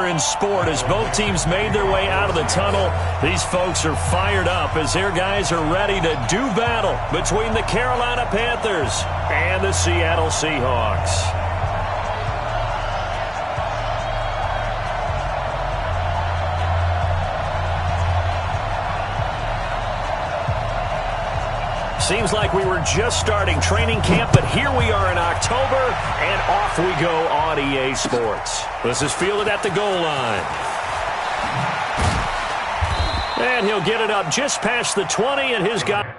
here in sport as both teams made their way out of the tunnel. These folks are fired up as their guys are ready to do battle between the Carolina Panthers and the Seattle Seahawks. Seems like we were just starting training camp, but here we are in October, and off we go on EA Sports. This is fielded at the goal line. And he'll get it up just past the 20, and his guy...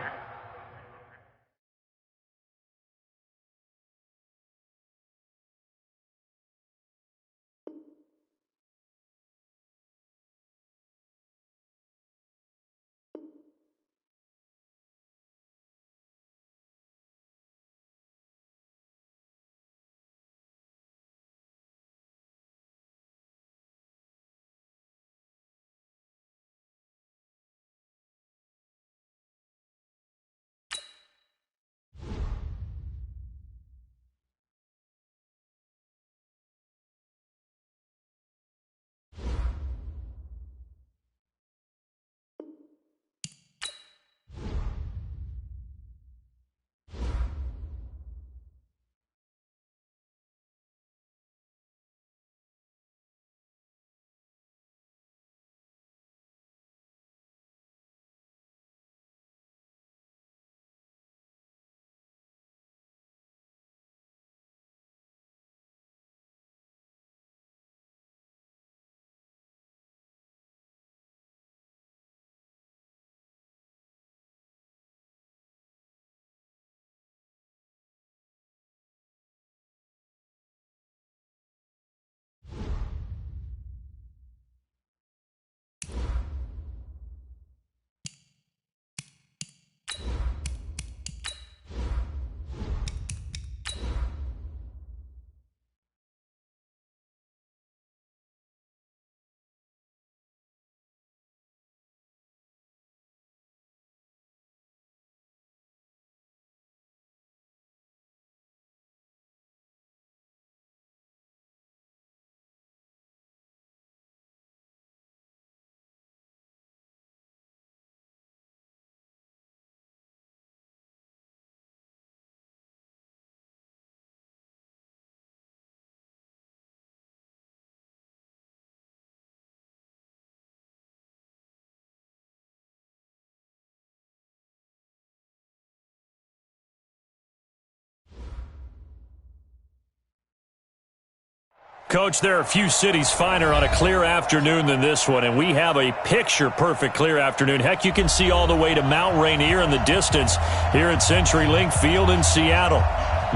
Coach, there are a few cities finer on a clear afternoon than this one, and we have a picture-perfect clear afternoon. Heck, you can see all the way to Mount Rainier in the distance here at CenturyLink Field in Seattle.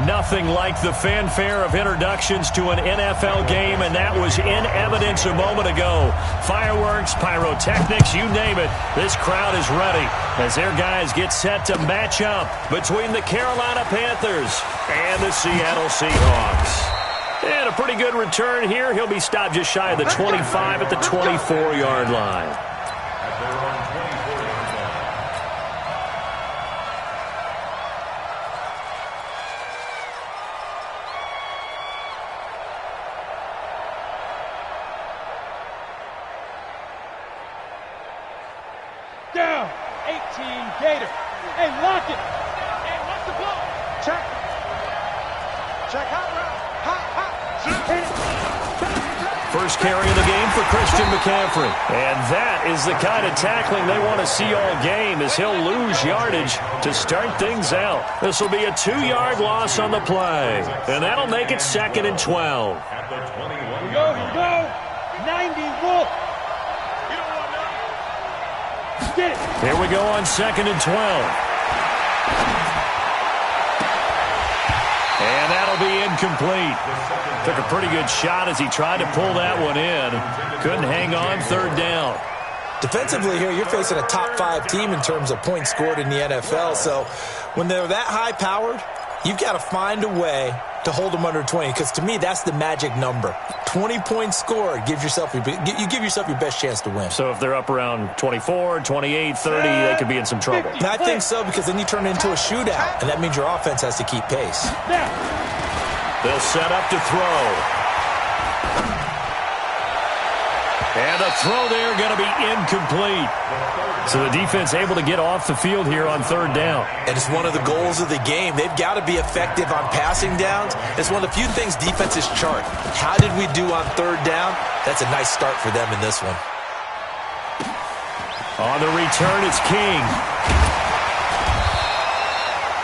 Nothing like the fanfare of introductions to an NFL game, and that was in evidence a moment ago. Fireworks, pyrotechnics, you name it. This crowd is ready as their guys get set to match up between the Carolina Panthers and the Seattle Seahawks. And a pretty good return here. He'll be stopped just shy of the 25 at the 24-yard line. Down, 18 Gator. Hey, lock it. Hey, what's the blow? Check. Check hot route. First carry of the game for Christian McCaffrey. And that is the kind of tackling they want to see all game, as he'll lose yardage to start things out. This will be a 2-yard loss on the play. And that'll make it 2nd and 12. Here we go. 90 Wolf. Get it. Here we go on 2nd and 12. And that'll be incomplete. Took a pretty good shot as he tried to pull that one in. Couldn't hang on 3rd down. Defensively here, you're facing a top 5 team in terms of points scored in the NFL. So when they're that high-powered, you've got to find a way to hold them under 20, because to me, that's the magic number. 20 points scored, you give yourself your best chance to win. So if they're up around 24, 28, 30, they could be in some trouble. And I think so, because then you turn it into a shootout, and that means your offense has to keep pace. They'll set up to throw. And the throw there going to be incomplete. So the defense able to get off the field here on third down. And it's one of the goals of the game. They've got to be effective on passing downs. It's one of the few things defenses chart. How did we do on third down? That's a nice start for them in this one. On the return, it's King.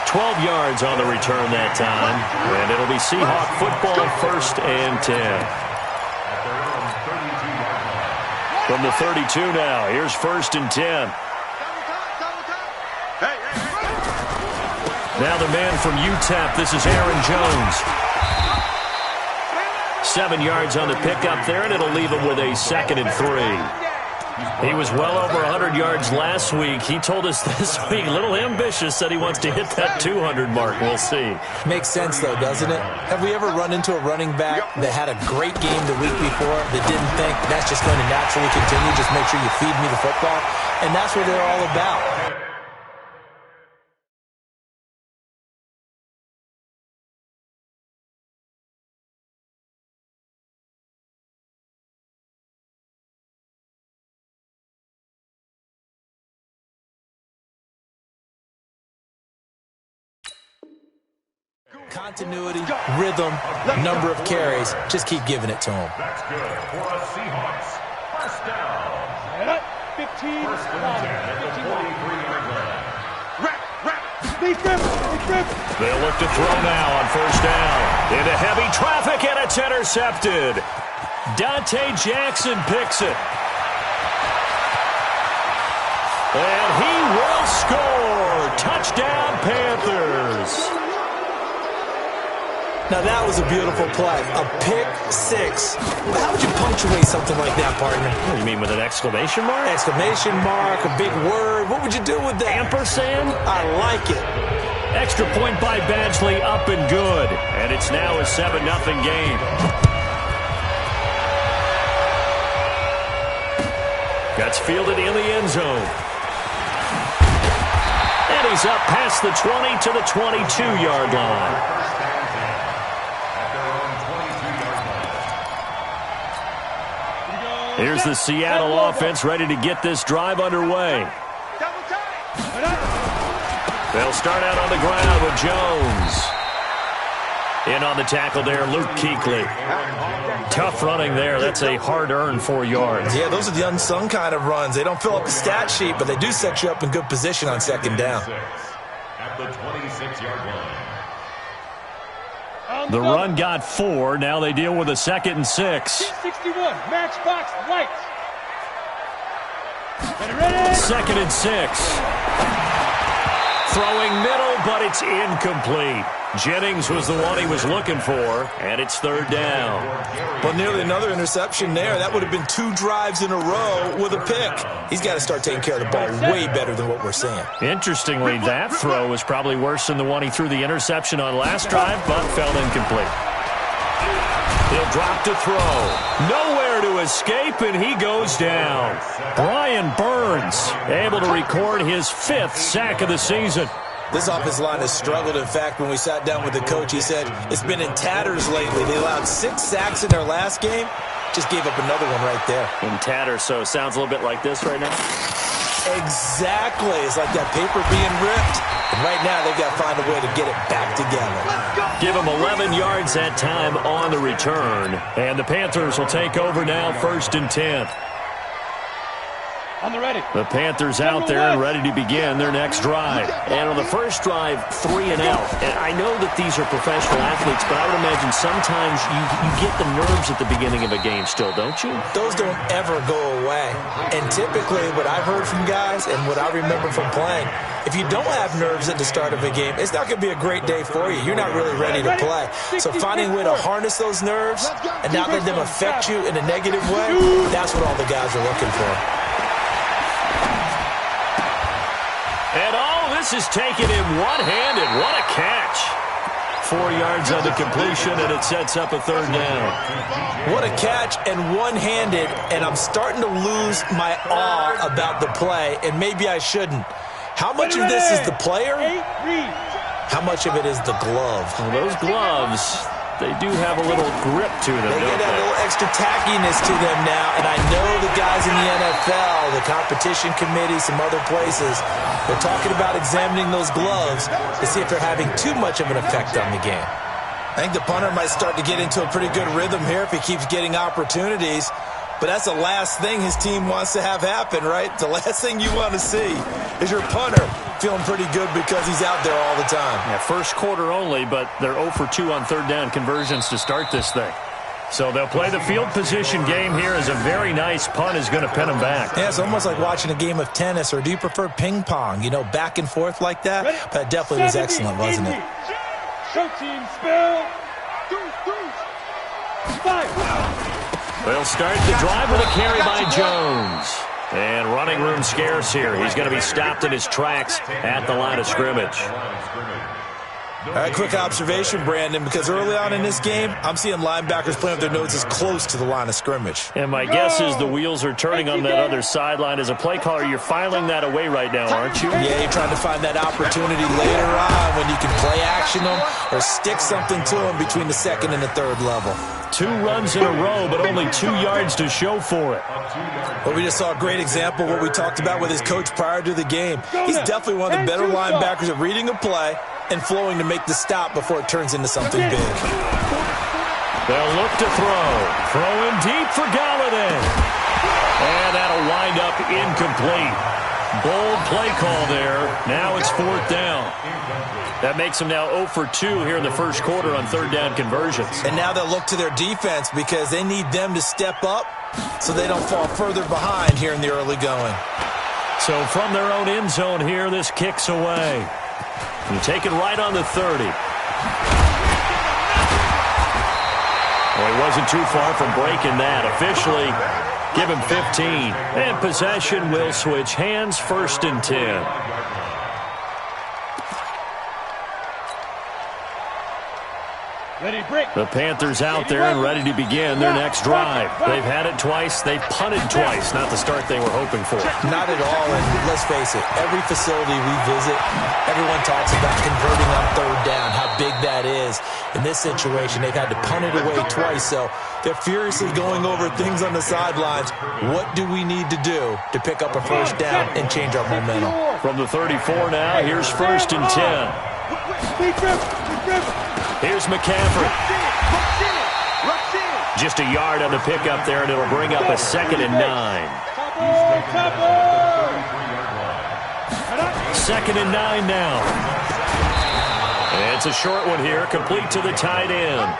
12 yards on the return that time. And it'll be Seahawk football, 1st and 10. From the 32 now, here's 1st and 10. Now the man from UTEP, this is Aaron Jones. 7 yards on the pickup there, and it'll leave him with a 2nd and 3. He was well over 100 yards last week. He told us this week, a little ambitious, said he wants to hit that 200 mark. We'll see. Makes sense, though, doesn't it? Have we ever run into a running back that had a great game the week before that didn't think that's just going to naturally continue? Just make sure you feed me the football. And that's what they're all about. Continuity, rhythm, number of carries. Just keep giving it to him. That's good for the Seahawks. First down. 15. First and 10 at the 43-yard line. They'll look to throw now on first down. Into heavy traffic, and it's intercepted. Dante Jackson picks it. And he will score. Touchdown, Panthers. Now, that was a beautiful play. A pick six. How would you punctuate something like that, partner? What do you mean, with an exclamation mark? Exclamation mark, a big word. What would you do with that? Ampersand? I like it. Extra point by Badgley, up and good. And it's now a 7-0 game. That's fielded in the end zone. And he's up past the 20 to the 22-yard line. Here's the Seattle offense ready to get this drive underway. They'll start out on the ground with Jones. In on the tackle there, Luke Kuechly. Tough running there. That's a hard-earned 4 yards. Yeah, those are the unsung kind of runs. They don't fill up the stat sheet, but they do set you up in good position on second down. At the 26-yard line. The run got 4. Now they deal with a 2nd and 6. 61, matchbox lights. Ready. 2nd and 6. Throwing middle, but it's incomplete. Jennings was the one he was looking for, and it's third down. Well, nearly another interception there. That would have been 2 drives in a row with a pick. He's got to start taking care of the ball way better than what we're seeing. Interestingly, that throw was probably worse than the one he threw the interception on last drive, but fell incomplete. He'll drop to throw. Nowhere to escape, and he goes down. Brian Burns able to record his 5th sack of the season. This offensive line has struggled. In fact, when we sat down with the coach, he said it's been in tatters lately. They allowed 6 sacks in their last game. Just gave up another one right there. In tatters, so it sounds a little bit like this right now. Exactly. It's like that paper being ripped. And right now, they've got to find a way to get it back together. Give them 11 yards that time on the return. And the Panthers will take over now, 1st and 10. On the ready. The Panthers out there and ready to begin their next drive. And on the first drive, 3 and out. And I know that these are professional athletes, but I would imagine sometimes you get the nerves at the beginning of a game still, don't you? Those don't ever go away. And typically, what I've heard from guys and what I remember from playing, if you don't have nerves at the start of a game, it's not going to be a great day for you. You're not really ready to play. So finding a way to harness those nerves and not let them affect you in a negative way, that's what all the guys are looking for. And all this is taken in one-handed. What a catch. 4 yards on the completion, and it sets up a third down. What a catch and one-handed, and I'm starting to lose my awe about the play, and maybe I shouldn't. How much of this is the player? How much of it is the glove? Well, those gloves, they do have a little grip to them, They don't get that little extra tackiness to them now, and I know NFL, the competition committee, some other places, they're talking about examining those gloves to see if they're having too much of an effect on the game. I think the punter might start to get into a pretty good rhythm here if he keeps getting opportunities. But that's the last thing his team wants to have happen, right? The last thing you want to see is your punter feeling pretty good because he's out there all the time. Yeah, first quarter only, but they're 0 for 2 on third down conversions to start this thing. So they'll play the field position game here as a very nice punt is going to pin them back. Yeah, it's almost like watching a game of tennis, or do you prefer ping pong, you know, back and forth like that? Ready? But it definitely was excellent, wasn't it? Show team spell. Five. They'll start the drive with a carry by Jones. And running room scarce here. He's going to be stopped in his tracks at the line of scrimmage. All right, quick observation, Brandon, because early on in this game, I'm seeing linebackers playing with their noses close to the line of scrimmage. And my guess is the wheels are turning on that other sideline. As a play caller, you're filing that away right now, aren't you? Yeah, you're trying to find that opportunity later on when you can play action them or stick something to them between the second and the third level. 2 runs in a row, but only 2 yards to show for it. Well, we just saw a great example of what we talked about with his coach prior to the game. He's definitely one of the better linebackers at reading a play and flowing to make the stop before it turns into something big. They'll look to throw. Throw in deep for Galladay. And that'll wind up incomplete. Bold play call there. Now it's 4th down. That makes them now 0 for 2 here in the first quarter on third down conversions. And now they'll look to their defense because they need them to step up so they don't fall further behind here in the early going. So from their own end zone here, this kicks away. You take it right on the 30. Well, he wasn't too far from breaking that. Officially, give him 15. And possession will switch hands, 1st and 10. Ready, break. The Panthers out there and ready to begin their next drive. They've had it twice. They've punted twice. Not the start they were hoping for. Not at all, and let's face it, every facility we visit, everyone talks about converting on third down, how big that is. In this situation, they've had to punt it away twice, so they're furiously going over things on the sidelines. What do we need to do to pick up a first down and change our momentum? From the 34 now, here's 1st and 10. Here's McCaffrey. Just a yard on the pickup there, and it'll bring up a 2nd and 9. 2nd and 9 now. And it's a short one here, complete to the tight end.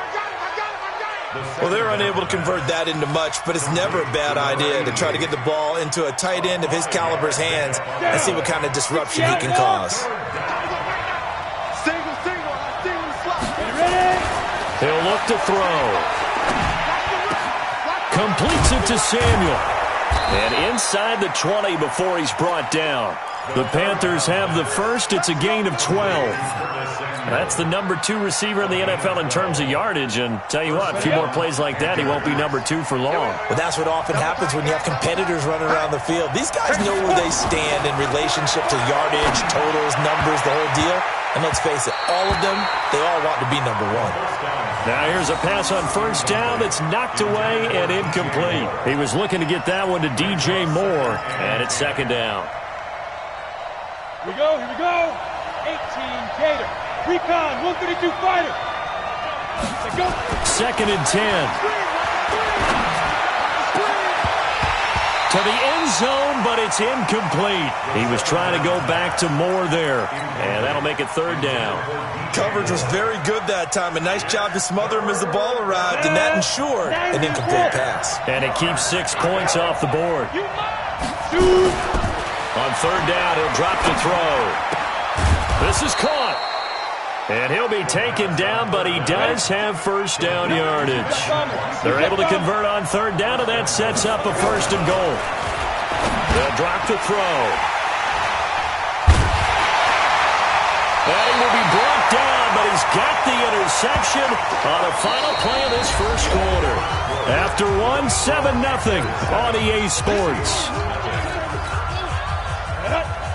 Well, they're unable to convert that into much, but it's never a bad idea to try to get the ball into a tight end of his caliber's hands and see what kind of disruption he can cause. He'll look to throw. Completes it to Samuel. And inside the 20 before he's brought down. The Panthers have the first. It's a gain of 12. That's the number 2 receiver in the NFL in terms of yardage. And tell you what, a few more plays like that, he won't be number 2 for long. Well, that's what often happens when you have competitors running around the field. These guys know where they stand in relationship to yardage, totals, numbers, the whole deal. And let's face it, all of them, they all want to be number 1. Now here's a pass on first down that's knocked away and incomplete. He was looking to get that one to DJ Moore, and it's 2nd down. Here we go, 18 Gator. Recon, 132 fighter. Let's go. 2nd and 10. To the end zone, but it's incomplete. He was trying to go back to Moore there, and that'll make it 3rd down. Coverage was very good that time. A nice job to smother him as the ball arrived, and that ensured an incomplete pass. And it keeps 6 points off the board. On 3rd down, he'll drop to throw. This is caught. And he'll be taken down, but he does have first down yardage. They're able to convert on 3rd down, and that sets up a 1st and goal. They'll drop to throw. And he will be brought down, but he's got the interception on a final play of this first quarter. After 7-0 on EA Sports.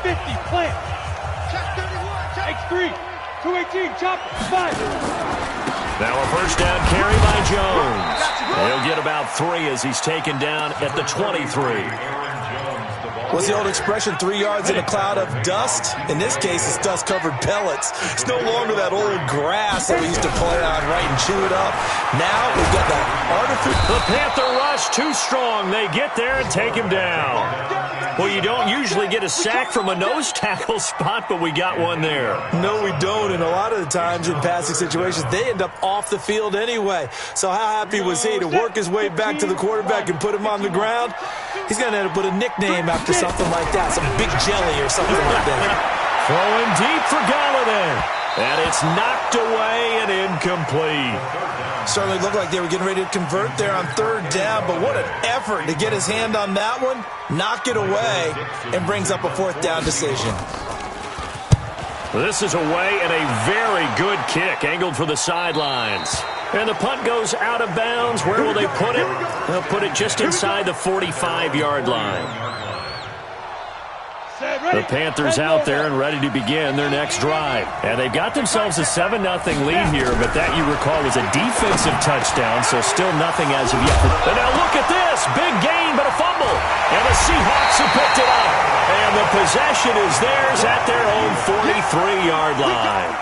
50, plant. X3. 218, chop, 5. Now a first down carry by Jones. He'll get about 3 as he's taken down at the 23. What's the old expression, 3 yards in a cloud of dust? In this case, it's dust-covered pellets. It's no longer that old grass that we used to play on, right, and chew it up. Now we've got that artificial. The Panther rush too strong. They get there and take him down. Well, you don't usually get a sack from a nose tackle spot, but we got one there. No, we don't, and a lot of the times in passing situations, they end up off the field anyway. So how happy was he to work his way back to the quarterback and put him on the ground? He's going to end up with a nickname after something like that, some Big Jelly or something like that. Throwing deep for Galladay, and it's knocked away and incomplete. Certainly looked like they were getting ready to convert there on 3rd down, but what an effort to get his hand on that one, knock it away, and brings up a 4th down decision. This is away and a very good kick, angled for the sidelines. And the punt goes out of bounds. Where will they put it? They'll put it just inside the 45-yard line. The Panthers out there and ready to begin their next drive. And they've got themselves a 7-0 lead here, but that, you recall, was a defensive touchdown, so still nothing as of yet. And now look at this. Big gain, but a fumble. And the Seahawks have picked it up. And the possession is theirs at their own 43-yard line.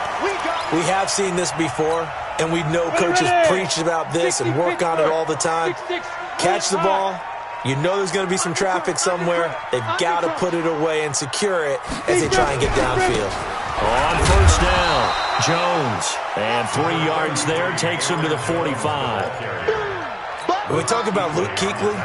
We have seen this before, and we know coaches preach about this and work on it all the time. Catch the ball. You know there's going to be some traffic somewhere. They've got to put it away and secure it as they try and get downfield. On 1st down, Jones. And 3 yards there takes him to the 45. When we talk about Luke Kuechly,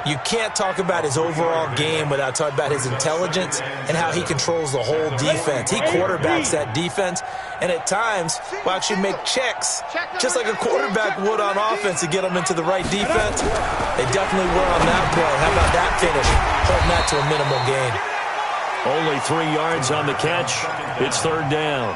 you can't talk about his overall game without talking about his intelligence and how he controls the whole defense. He quarterbacks that defense, and at times will actually make checks, just like a quarterback would on offense to get them into the right defense. They definitely were on that play. How about that finish? Holding that to a minimal gain. Only 3 yards on the catch. It's 3rd down.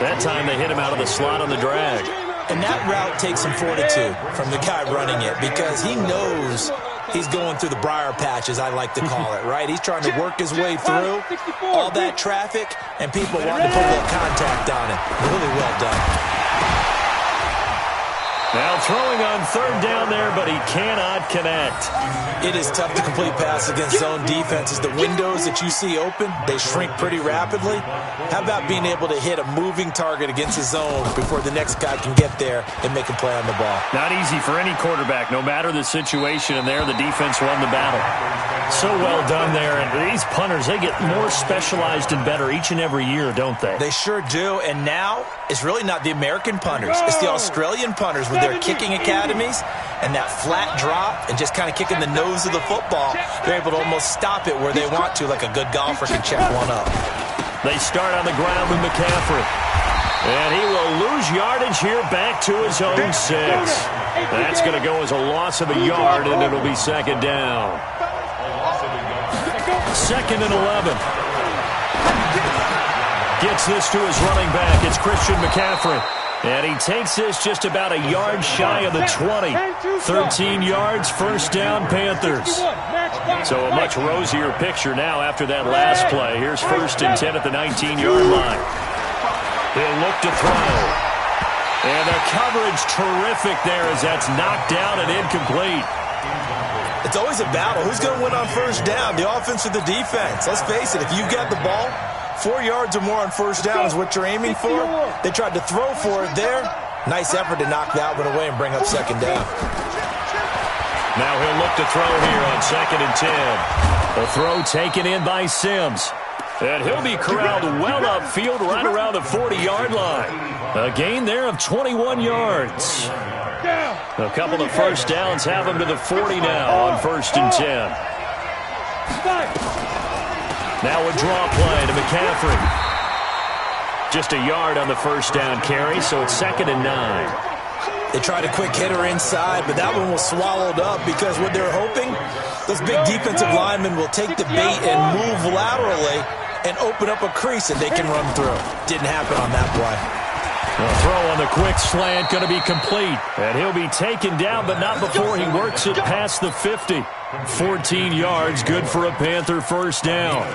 That time they hit him out of the slot on the drag. And that route takes some fortitude from the guy running it because he knows he's going through the briar patch, as I like to call it, right? He's trying to work his way through all that traffic and people wanting to put a little contact on it. Really well done. Now throwing on 3rd down there, but he cannot connect. It is tough to complete passes against zone defenses. The windows that you see open, they shrink pretty rapidly. How about being able to hit a moving target against a zone before the next guy can get there and make a play on the ball? Not easy for any quarterback, no matter the situation, and there the defense won the battle. So well done there, and these punters, they get more specialized and better each and every year, don't they? They sure do, and now it's really not the American punters. It's the Australian punters with their kicking academies and that flat drop and just kind of kicking the nose of the football. They're able to almost stop it where they want to, like a good golfer can check one up. They start on the ground with McCaffrey. And he will lose yardage here back to his own 6. That's going to go as a loss of a yard, and it'll be 2nd down. 2nd and 11. Gets this to his running back. It's Christian McCaffrey. And he takes this just about a yard shy of the 20. 13 yards, 1st down, Panthers. So a much rosier picture now after that last play. Here's 1st and 10 at the 19-yard line. He'll look to throw. And the coverage terrific there as that's knocked down and incomplete. It's always a battle. Who's going to win on 1st down, the offense or the defense? Let's face it, if you get the ball, 4 yards or more on 1st down is what you're aiming for. They tried to throw for it there. Nice effort to knock that one away and bring up 2nd down. Now he'll look to throw here on 2nd and 10. A throw taken in by Sims. And he'll be corralled well upfield right around the 40-yard line. A gain there of 21 yards. A couple of 1st downs have him to the 40 now on 1st and 10. Now a draw play to McCaffrey. Just a yard on the 1st down carry, so it's 2nd and 9. They tried a quick hitter inside, but that one was swallowed up because what they're hoping, those big defensive linemen will take the bait and move laterally and open up a crease that they can run through. Didn't happen on that play. The throw on the quick slant going to be complete. And he'll be taken down, but not before he works it past the 50. 14 yards, good for a Panther 1st down.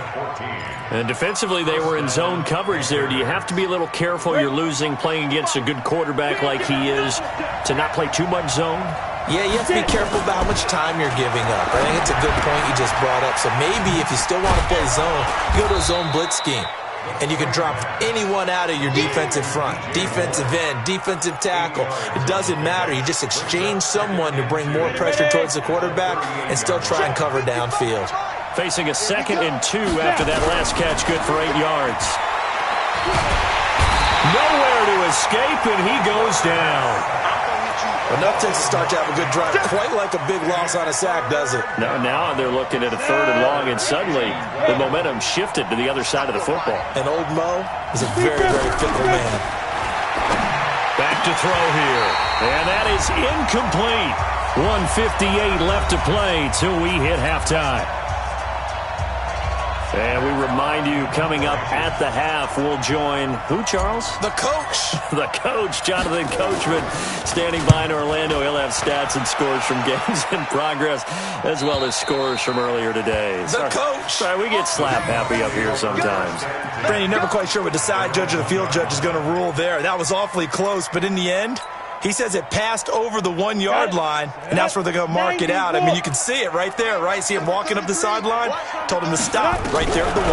And defensively, they were in zone coverage there. Do you have to be a little careful? You're losing playing against a good quarterback like he is to not play too much zone? Yeah, you have to be careful about how much time you're giving up. I think it's a good point you just brought up. So maybe if you still want to play zone, you go to a zone blitz scheme. And you can drop anyone out of your defensive front, defensive end, defensive tackle. It doesn't matter. You just exchange someone to bring more pressure towards the quarterback and still try and cover downfield. Facing a 2nd and 2 after that last catch, good for 8 yards. Nowhere to escape, and he goes down. Enough takes to start to have a good drive. Quite like a big loss on a sack, does it? Now they're looking at a 3rd and long, and suddenly the momentum shifted to the other side of the football. And old Mo is a very, very fickle man. Back to throw here. And that is incomplete. 1:58 left to play till we hit halftime. And we remind you, coming up at the half, we'll join who, Charles? The coach. The coach, Jonathan Coachman, standing by in Orlando. He'll have stats and scores from games in progress, as well as scores from earlier today. The coach. Sorry, we get slap happy up here sometimes. Brandon, never quite sure what the side judge or the field judge is going to rule there. That was awfully close, but in the end, he says it passed over the 1 yard line, and that's where they're going to mark it out. I mean, you can see it right there, right? See him walking up the sideline? Told him to stop right there at the 1.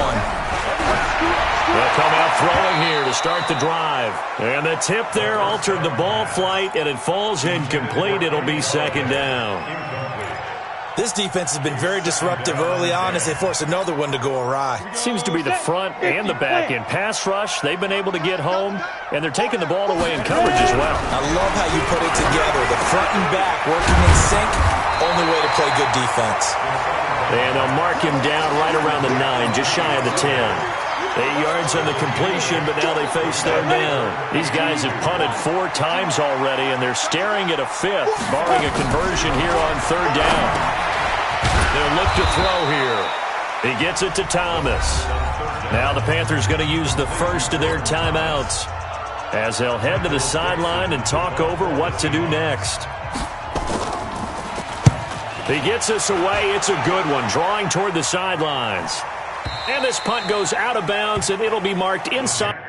They'll come out throwing here to start the drive. And the tip there altered the ball flight, and it falls incomplete. It'll be 2nd down. This defense has been very disruptive early on as they force another one to go awry. Seems to be the front and the back end. Pass rush, they've been able to get home, and they're taking the ball away in coverage as well. I love how you put it together. The front and back working in sync, only way to play good defense. And they'll mark him down right around the 9, just shy of the 10. 8 yards on the completion, but now they face third down. These guys have punted 4 times already, and they're staring at a 5th, barring a conversion here on 3rd down. They'll look to throw here. He gets it to Thomas. Now the Panthers going to use the first of their timeouts as they'll head to the sideline and talk over what to do next. He gets us away. It's a good one, drawing toward the sidelines. And this punt goes out of bounds, and it'll be marked inside.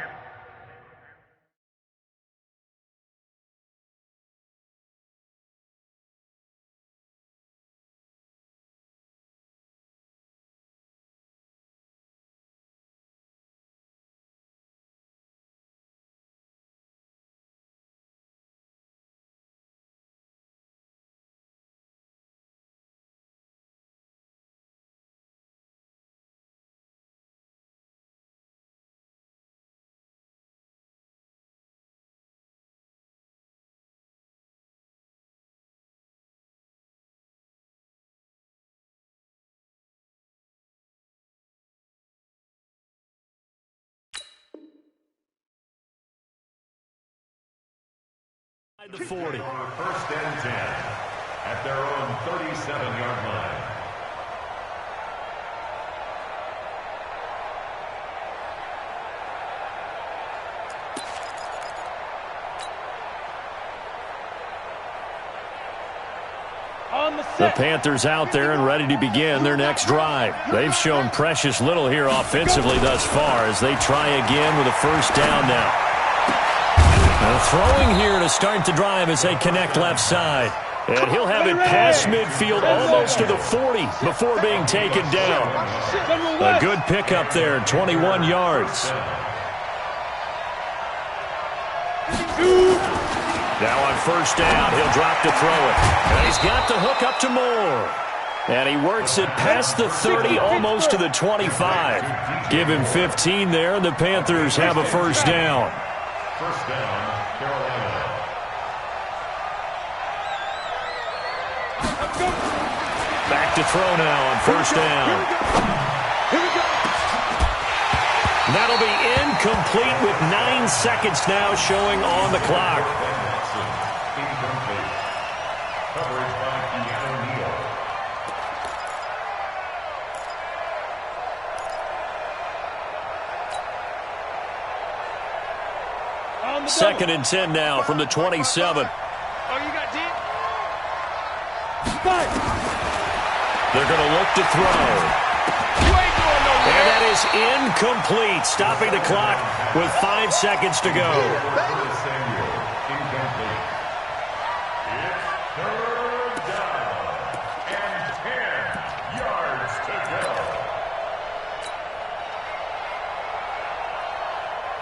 The 40. 1st and 10 at their own 37-yard line. The Panthers out there and ready to begin their next drive. They've shown precious little here offensively thus far as they try again with a 1st down now. Throwing here to start the drive as they connect left side. And he'll have it past midfield almost to the 40 before being taken down. A good pickup there, 21 yards. Now on 1st down, he'll drop to throw it. And he's got the hook up to Moore. And he works it past the 30, almost to the 25. Give him 15 there, and the Panthers have a 1st down. 1st down, Carolina. Back to throw now on 1st down. That'll be incomplete with 9 seconds now showing on the clock. Incomplete. Coverage by Keanu Neal. 2nd and 10 now from the 27. Oh, you got deep? They're going to look to throw. You ain't going nowhere. And that is incomplete, stopping the clock with 5 seconds to go. Incomplete. It's 3rd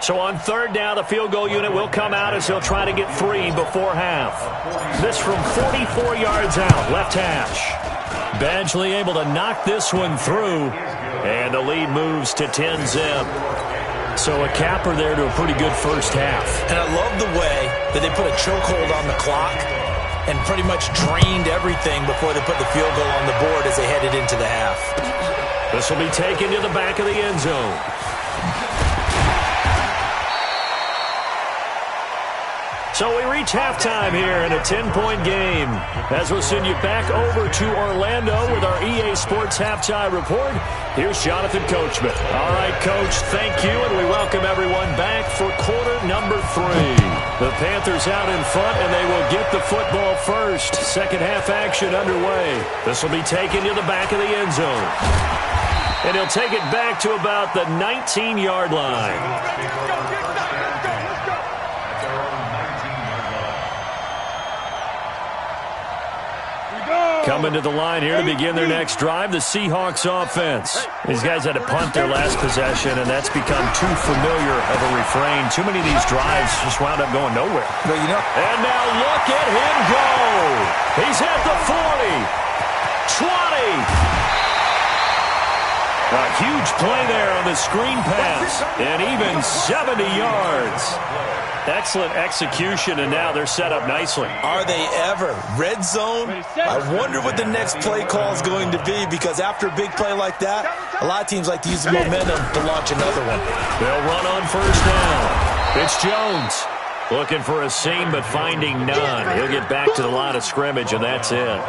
So on third down, the field goal unit will come out as they'll try to get 3 before half. This from 44 yards out, left hash. Badgley able to knock this one through, and the lead moves to 10-zip. So a capper there to a pretty good first half. And I love the way that they put a chokehold on the clock and pretty much drained everything before they put the field goal on the board as they headed into the half. This will be taken to the back of the end zone. So we reach halftime here in a 10-point game. As we'll send you back over to Orlando with our EA Sports Halftime Report, here's Jonathan Coachman. All right, Coach, thank you, and we welcome everyone back for quarter number 3. The Panthers out in front, and they will get the football first. Second half action underway. This will be taken to the back of the end zone. And he'll take it back to about the 19-yard line. Coming to the line here to begin their next drive, the Seahawks offense. These guys had to punt their last possession, and that's become too familiar of a refrain. Too many of these drives just wound up going nowhere. Well, you know. And now look at him go. He's at the 40, 20. A huge play there on the screen pass, and even 70 yards. Excellent execution, and now they're set up nicely. Are they ever? Red zone? I wonder what the next play call is going to be, because after a big play like that, a lot of teams like to use the momentum to launch another one. They'll run on first down. It's Jones looking for a seam, but finding none. He'll get back to the line of scrimmage, and that's it.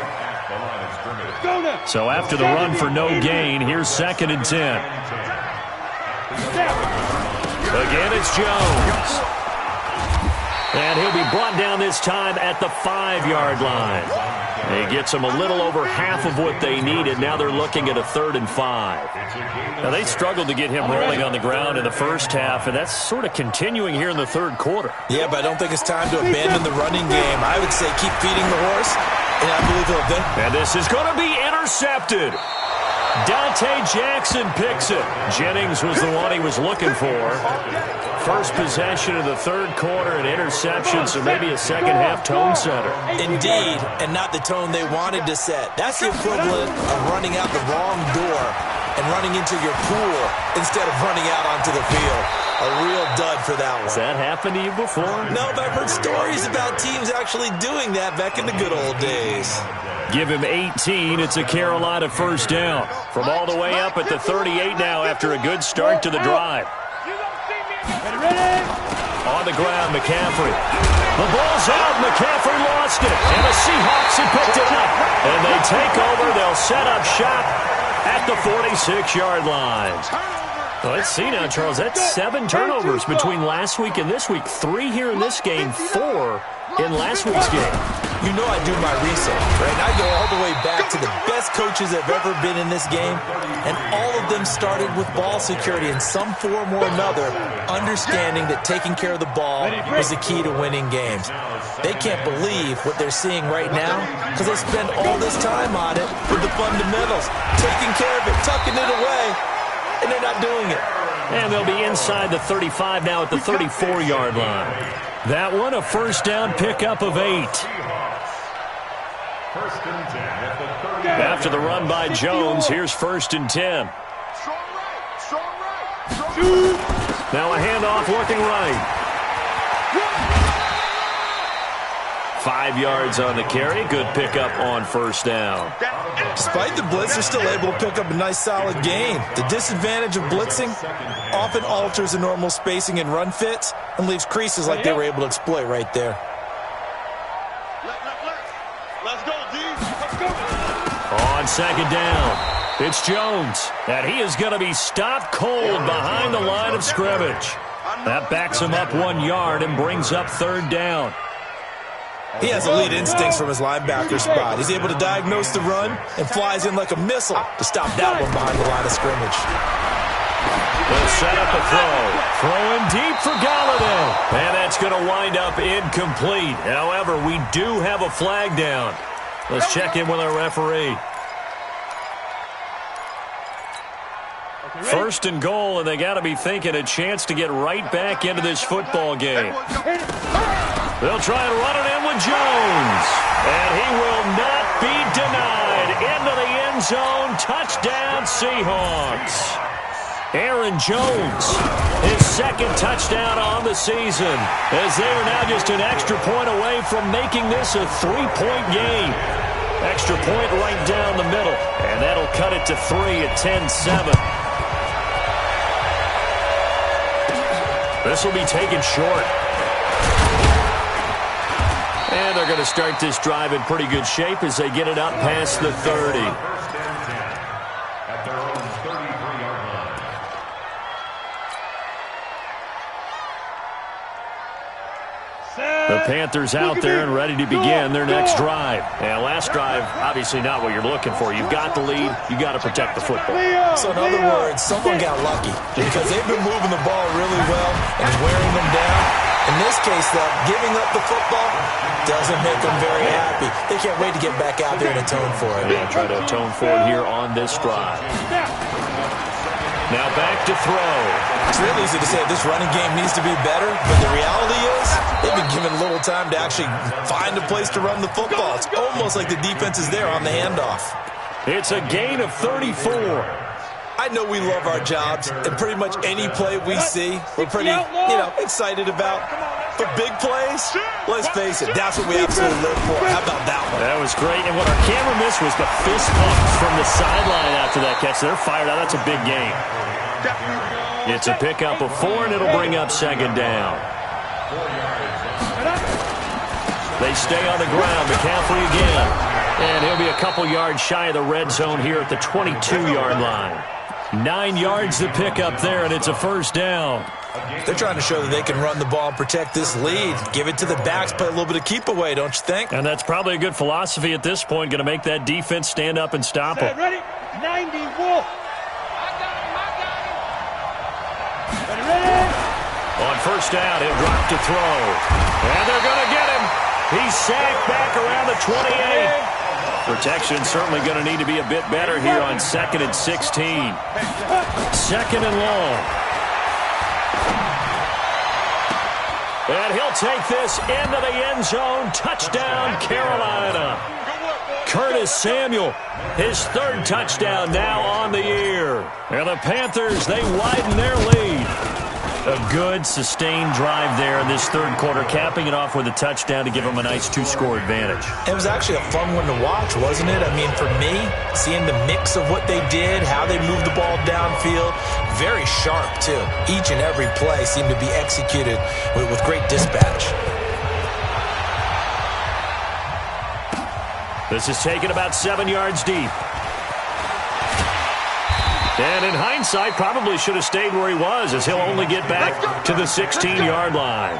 So after the run for no gain, here's 2nd and 10. Again, it's Jones. And he'll be brought down this time at the 5-yard line. He gets them a little over half of what they needed. Now they're looking at a 3rd and 5. Now, they struggled to get him rolling on the ground in the first half, and that's sort of continuing here in the third quarter. Yeah, but I don't think it's time to abandon the running game. I would say keep feeding the horse, and I believe he'll win. And this is going to be intercepted. Dante Jackson picks it. Jennings was the one he was looking for. First possession of the third quarter, an interception, so maybe a second-half tone setter. Indeed, and not the tone they wanted to set. That's the equivalent of running out the wrong door and running into your pool instead of running out onto the field. A real dud for that one. Has that happened to you before? No, but I've heard stories about teams actually doing that back in the good old days. Give him 18. It's a Carolina first down. From all the way up at the 38 now after a good start to the drive. On the ground, McCaffrey. The ball's out. McCaffrey lost it. And the Seahawks have picked it up. And they take over. They'll set up shop at the 46-yard line. Well, let's see now, Charles. That's 7 turnovers between last week and this week. 3 here in this game, 4 in last week's game. You know I do my research, right? I go all the way back to the best coaches that have ever been in this game, and all of them started with ball security in some form or another, understanding that taking care of the ball was the key to winning games. They can't believe what they're seeing right now because they spend all this time on it with the fundamentals, taking care of it, tucking it away, and they're not doing it. And they'll be inside the 35 now at the 34-yard line. That one, a first down pickup of 8. After the run by Jones, here's 1st and 10. Now a handoff looking right. 5 yards on the carry. Good pickup on first down. Despite the blitz, they're still able to pick up a nice, solid gain. The disadvantage of blitzing often alters the normal spacing and run fits and leaves creases like they were able to exploit right there. Let's go, D. Let's go. On second down, it's Jones. And he is going to be stopped cold behind the line of scrimmage. That backs him up 1 yard and brings up 3rd down. He has elite instincts from his linebacker spot. He's able to diagnose the run and flies in like a missile to stop that one behind the line of scrimmage. They'll set up a throw. Throwing deep for Galladay. And that's going to wind up incomplete. However, we do have a flag down. Let's check in with our referee. First and goal, and they got to be thinking a chance to get right back into this football game. They'll try and run it in with Jones. And he will not be denied. Into the end zone. Touchdown, Seahawks. Aaron Jones, his second touchdown on the season, as they are now just an extra point away from making this a 3-point game. Extra point right down the middle, and that'll cut it to 3 at 10-7. This will be taken short. And they're going to start this drive in pretty good shape as they get it up past the 30. The Panthers out there and ready to begin their next drive. And last drive, obviously not what you're looking for. You've got the lead. You've got to protect the football. So in other words, someone got lucky because they've been moving the ball really well and wearing them down. In this case, though, giving up the football doesn't make them very happy. They can't wait to get back out there and atone for it. Yeah, try to atone for it here on this drive. Now back to throw. It's really easy to say this running game needs to be better, but the reality is they've been given little time to actually find a place to run the football. It's almost like the defense is there on the handoff. It's a gain of 34. I know we love our jobs, and pretty much any play we see, we're pretty, excited about. For big plays, let's face it, that's what we absolutely live for. How about that one? That was great, and what our camera missed was the fist pump from the sideline after that catch. They're fired out. That's a big game. It's a pickup of 4, and it'll bring up second down. They stay on the ground. McCaffrey again. And he'll be a couple yards shy of the red zone here at the 22-yard line. 9 yards to pick up there, and it's a first down. They're trying to show that they can run the ball and protect this lead. Give it to the backs, play a little bit of keep away, don't you think? And that's probably a good philosophy at this point, going to make that defense stand up and stop them. Ready? 90, Wolf. Ready? On first down, he'll drop to throw. And they're going to get him. He's sacked back around the 28. Protection certainly going to need to be a bit better here on 2nd and 16. 2nd and long. And he'll take this into the end zone. Touchdown, Carolina. Curtis Samuel, his 3rd touchdown now on the year. And the Panthers, they widen their lead. A good, sustained drive there in this 3rd quarter, capping it off with a touchdown to give them a nice 2-score advantage. It was actually a fun one to watch, wasn't it? I mean, for me, seeing the mix of what they did, how they moved the ball downfield, very sharp, too. Each and every play seemed to be executed with great dispatch. This is taken about 7 yards deep. And in hindsight, probably should have stayed where he was, as he'll only get back to the 16-yard line.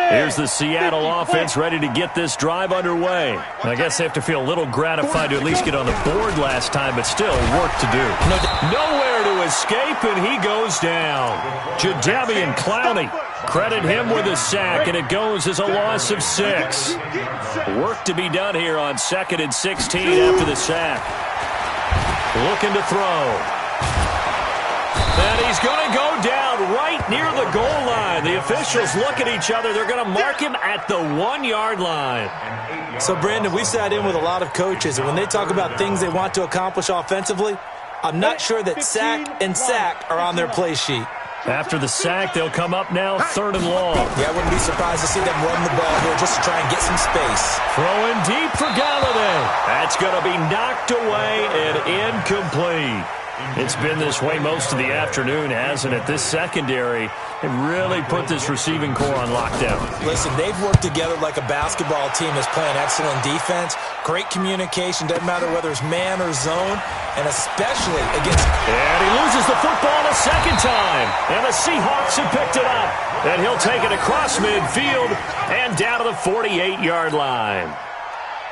Here's the Seattle offense ready to get this drive underway. I guess they have to feel a little gratified to at least get on the board last time, but still work to do. Nowhere to escape, and he goes down. Jadeveon Clowney, credit him with a sack, and it goes as a loss of 6. Work to be done here on 2nd and 16 after the sack. Looking to throw. And he's going to go down right near the goal line. The officials look at each other. They're going to mark him at the 1-yard line. So, Brandon, we sat in with a lot of coaches, and when they talk about things they want to accomplish offensively, I'm not sure that sack and sack are on their play sheet. After the sack, they'll come up now 3rd and long. Yeah, I wouldn't be surprised to see them run the ball here just to try and get some space. Throwing deep for Galladay. That's going to be knocked away and incomplete. It's been this way most of the afternoon, hasn't it? This secondary really put this receiving core on lockdown. Listen, they've worked together like a basketball team that's playing excellent defense. Great communication, doesn't matter whether it's man or zone, and especially against... And he loses the football a second time. And the Seahawks have picked it up. And he'll take it across midfield and down to the 48-yard line.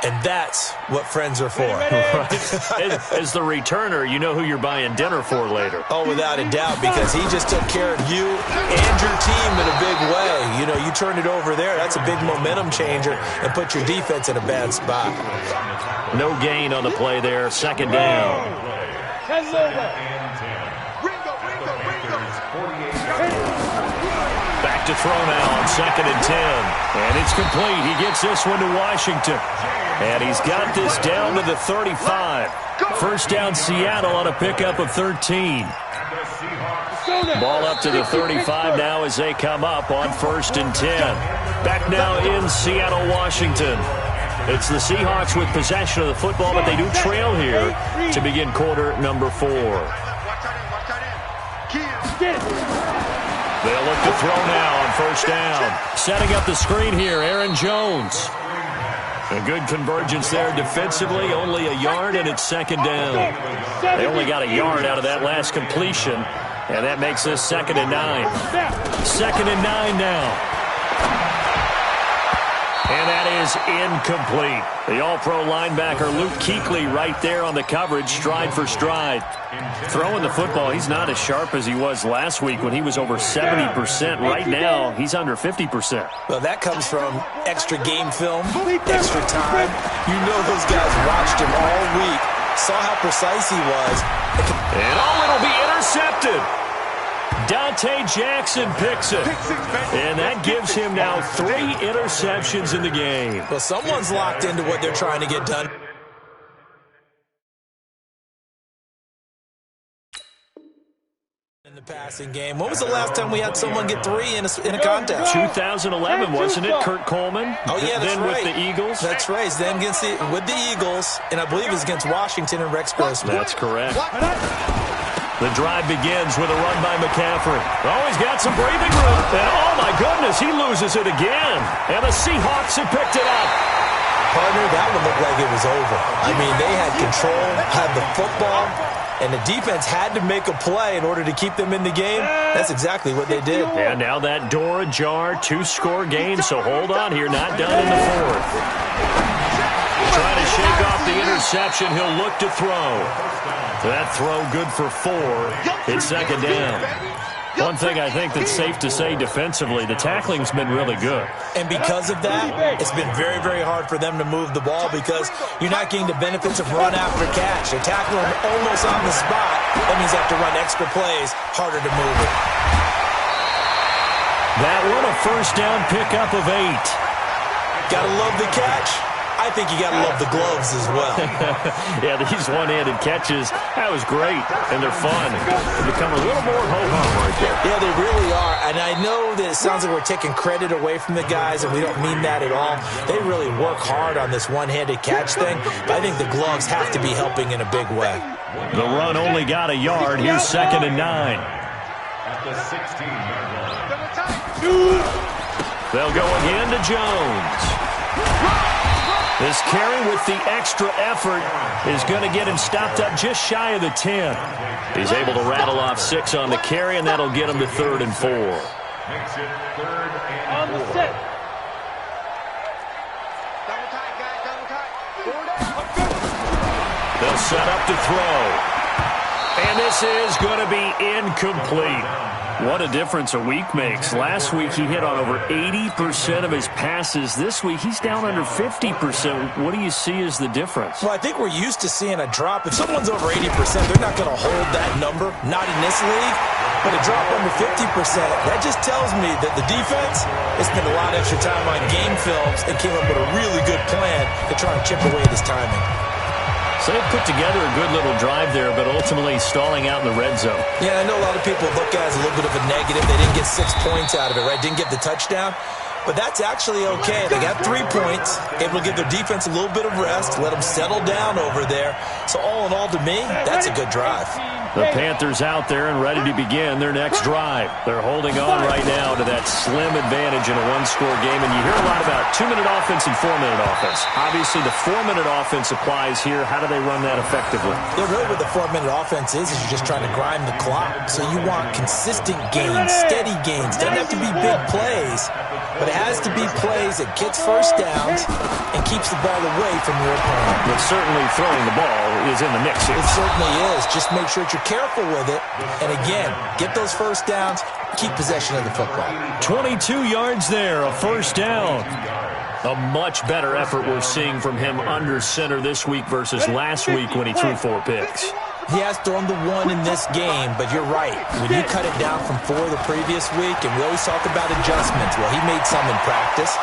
And that's what friends are for. As the returner, you know who you're buying dinner for later. Oh, without a doubt, because he just took care of you and your team in a big way. You know, you turn it over there, that's a big momentum changer and put your defense in a bad spot. No gain on the play there. Second down. Back to throw now on 2nd and 10. And it's complete. He gets this one to Washington. And he's got this down to the 35. First down Seattle on a pickup of 13. Ball up to the 35 now as they come up on 1st and 10. Back now in Seattle, Washington. It's the Seahawks with possession of the football, but they do trail here to begin quarter number 4. They'll look to throw now on 1st down. Setting up the screen here, Aaron Jones. A good convergence there defensively, only a yard, and it's 2nd down. They only got a yard out of that last completion, and that makes this 2nd and 9. 2nd and 9 now. And that is incomplete. The All-Pro linebacker Luke Kuechly right there on the coverage, stride for stride. Throwing the football, he's not as sharp as he was last week when he was over 70%. Right now, he's under 50%. Well, that comes from extra game film, extra time. You know those guys watched him all week, saw how precise he was. And it'll be intercepted. Dante Jackson picks it. And that gives him now 3 interceptions in the game. Well, someone's locked into what they're trying to get done. In the passing game. When was the last time we had someone get 3 in a contest? 2011, wasn't it? Kurt Coleman. Oh, yeah, that's then right. With the Eagles. That's right. Then with the Eagles, and I believe it's against Washington and Rex Grossman. That's correct. The drive begins with a run by McCaffrey. Oh, he's got some breathing room. And oh, my goodness, he loses it again. And the Seahawks have picked it up. Partner, that one looked like it was over. I mean, they had control, had the football, and the defense had to make a play in order to keep them in the game. That's exactly what they did. And now that door ajar, 2-score game, so hold on here, not done in the 4th. Trying to shake off the interception, he'll look to throw. That throw good for 4. It's 2nd down. One thing I think that's safe to say defensively, the tackling's been really good. And because of that, it's been very, very hard for them to move the ball because you're not getting the benefits of run after catch. They're tackling almost on the spot. That means they have to run extra plays, harder to move it. That one a first down pickup of 8. Gotta love the catch. I think you got to love the gloves as well. Yeah, these one-handed catches, that was great, and they're fun. They become a little more ho-hum right there. Yeah, they really are, and I know that it sounds like we're taking credit away from the guys, and we don't mean that at all. They really work hard on this one-handed catch thing, but I think the gloves have to be helping in a big way. The run only got a yard. Here's 2nd and 9. At the 16-yard line. They'll go again to Jones. This carry with the extra effort is going to get him stopped up just shy of the 10. He's able to rattle off 6 on the carry, and that'll get him to 3rd and 4. Makes it 3rd and 4. On the set. They'll set up to throw. And this is going to be incomplete. What a difference a week makes. Last week he hit on over 80% of his passes. This week he's down under 50%. What do you see as the difference? Well, I think we're used to seeing a drop. If someone's over 80%, they're not going to hold that number. Not in this league. But a drop under 50%, that just tells me that the defense has spent a lot of extra time on game films and came up with a really good plan to try and chip away this timing. So they put together a good little drive there, but ultimately stalling out in the red zone. Yeah, I know a lot of people look at it as a little bit of a negative. They didn't get 6 points out of it, right? Didn't get the touchdown. But that's actually okay. They got 3 points, able to give their defense a little bit of rest, let them settle down over there. So all in all, to me, that's a good drive. The Panthers out there and ready to begin their next drive. They're holding on right now to that slim advantage in a 1-score game. And you hear a lot about 2-minute offense and 4-minute offense. Obviously, the 4-minute offense applies here. How do they run that effectively? Yeah, really what the 4-minute offense is you're just trying to grind the clock. So you want consistent gains, steady gains. Doesn't have to be big plays, but it has to be plays that gets first downs and keeps the ball away from your opponent. But certainly throwing the ball is in the mix here. It certainly is. Just make sure that you're careful with it. And again, get those first downs, keep possession of the football. 22 yards there, a first down. A much better effort we're seeing from him under center this week versus last week when he threw 4 picks. He has thrown the 1 in this game, but you're right. When you cut it down from 4 the previous week, and we always talk about adjustments, well, he made some in practice,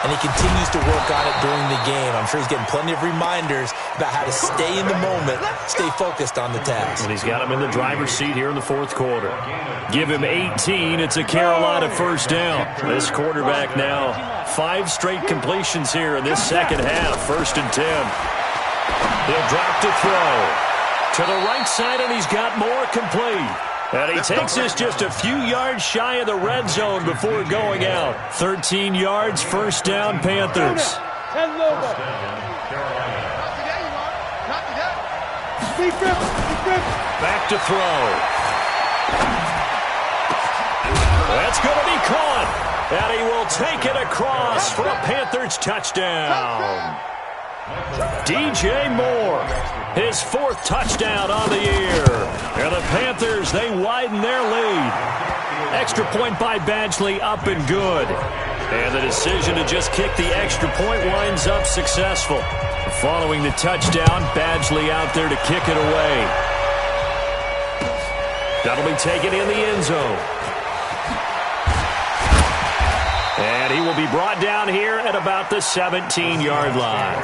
and he continues to work on it during the game. I'm sure he's getting plenty of reminders about how to stay in the moment, stay focused on the task. And he's got him in the driver's seat here in the 4th quarter. Give him 18. It's a Carolina first down. This quarterback now 5 straight completions here in this second half. 1st and 10. He'll drop to throw. To the right side, and he's got more complete. And he takes this just a few yards shy of the red zone before going out. 13 yards, first down, Panthers. Back to throw. That's going to be caught. And he will take it across for a Panthers touchdown. DJ Moore, his 4th touchdown on the year. And the Panthers, they widen their lead. Extra point by Badgley, up and good. And the decision to just kick the extra point winds up successful. Following the touchdown, Badgley out there to kick it away. That'll be taken in the end zone. And he will be brought down here at about the 17-yard line.